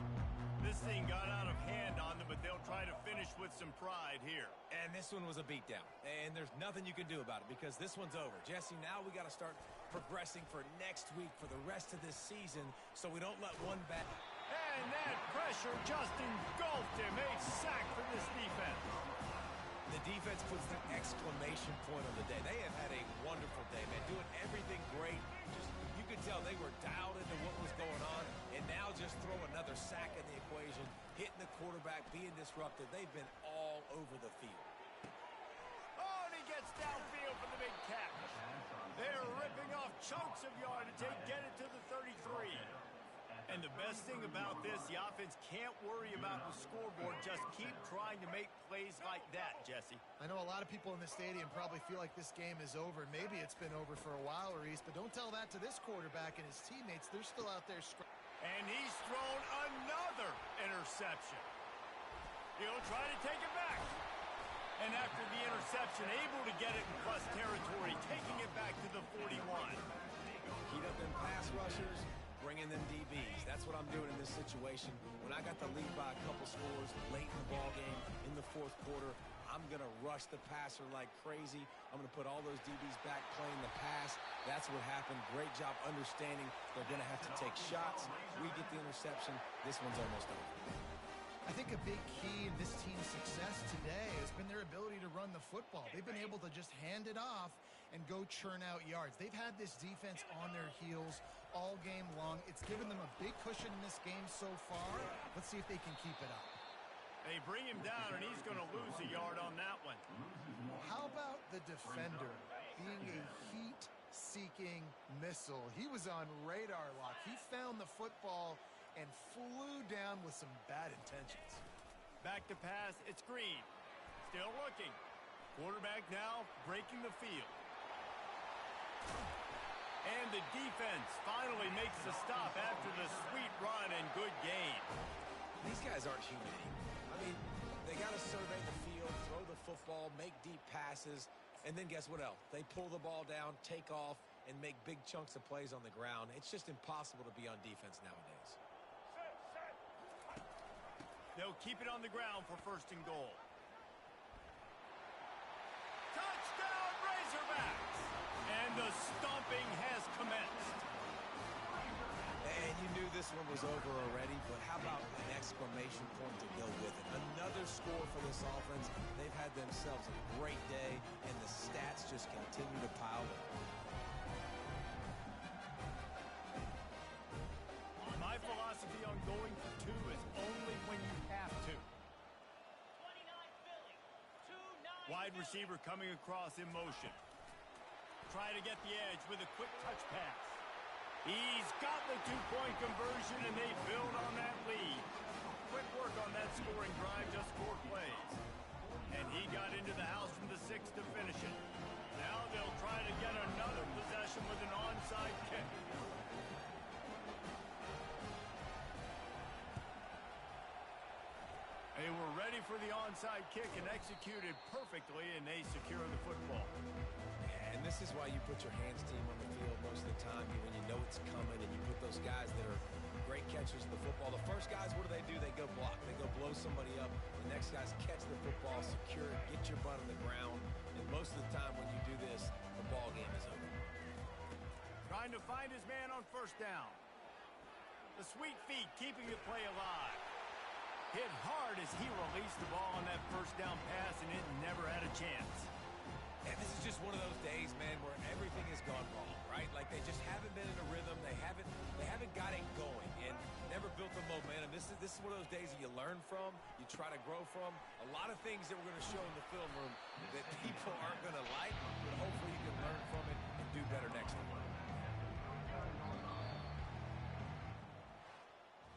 Speaker 1: This thing got out of hand on them, but they'll try to finish with some pride here.
Speaker 3: And this one was a beatdown. And there's nothing you can do about it because this one's over. Jesse, now we got to start progressing for next week for the rest of this season so we don't let one bad...
Speaker 1: And that pressure just engulfed him. A sack for this defense.
Speaker 3: The defense puts the exclamation point on the day. They have had a wonderful day, man. Doing everything great. You could tell they were dialed into what was going on, and now just throw another sack in the equation, hitting the quarterback, being disrupted. They've been all over the field.
Speaker 1: Oh, and he gets downfield for the big catch. They're ripping off chunks of yardage. They get it to the 33. And the best thing about this, the offense can't worry about the scoreboard. Just keep trying to make plays like that, Jesse.
Speaker 2: I know a lot of people in the stadium probably feel like this game is over. Maybe it's been over for a while, Reese, but don't tell that to this quarterback and his teammates. They're still out there.
Speaker 1: And he's thrown another interception. He'll try to take it back. And after the interception, able to get it in plus territory, taking it back to the 41.
Speaker 3: Heat up them pass rushers. Bringing them DBs. That's what I'm doing in this situation. When I got the lead by a couple scores late in the ball game, in the fourth quarter, I'm going to rush the passer like crazy. I'm going to put all those DBs back playing the pass. That's what happened. Great job understanding they're going to have to take shots. We get the interception. This one's almost over.
Speaker 2: I think a big key in this team's success today has been their ability to run the football. They've been able to just hand it off and go churn out yards. They've had this defense on their heels all game long. It's given them a big cushion in this game so far. Let's see if they can keep it up.
Speaker 1: They bring him down, and he's going to lose a yard on that one.
Speaker 2: How about the defender being a heat-seeking missile? He was on radar lock. He found the football and flew down with some bad intentions.
Speaker 1: Back to pass, it's Green. Still looking. Quarterback now breaking the field. And the defense finally makes the stop after the sweet run and good gain.
Speaker 3: These guys aren't human. I mean, they got to survey the field, throw the football, make deep passes, and then guess what else? They pull the ball down, take off, and make big chunks of plays on the ground. It's just impossible to be on defense nowadays.
Speaker 1: They'll keep it on the ground for first and goal. Touchdown, Razorbacks! And the stomping has commenced.
Speaker 3: And you knew this one was over already, but how about an exclamation point to go with it? Another score for this offense. They've had themselves a great day, and the stats just continue to pile up.
Speaker 1: My philosophy on going for two is only when you have to. Wide receiver coming across in motion. Try to get the edge with a quick touch pass. He's got the two-point conversion, and they build on that lead. Quick work on that scoring drive, just 4 plays. And he got into the house from the 6 to finish it. Now they'll try to get another possession with an onside kick. They were ready for the onside kick and executed perfectly, and they secure the football.
Speaker 3: And this is why you put your hands team on the field most of the time when you know it's coming, and you put those guys that are great catchers of the football. The first guys, what do? They go block. They go blow somebody up. The next guys catch the football, secure it, get your butt on the ground. And most of the time when you do this, the ball game is over.
Speaker 1: Trying to find his man on first down. The sweet feet keeping the play alive. Hit hard as he released the ball on that first down pass, and it never had a chance.
Speaker 3: And this is just one of those days, man, where everything has gone wrong, right? Like they just haven't been in a rhythm. They haven't got it going and never built the momentum. This is one of those days that you learn from, you try to grow from. A lot of things that we're going to show in the film room that people aren't going to like, but hopefully you can learn from it and do better next time.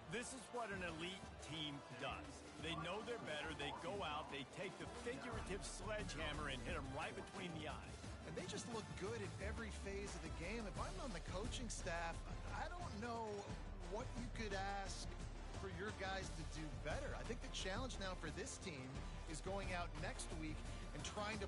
Speaker 1: This is what an elite team does. They know they're better. They go out, they take the figurative sledgehammer and hit them right between the eyes.
Speaker 2: And they just look good in every phase of the game. If I'm on the coaching staff, I don't know what you could ask for your guys to do better. I think the challenge now for this team is going out next week and trying to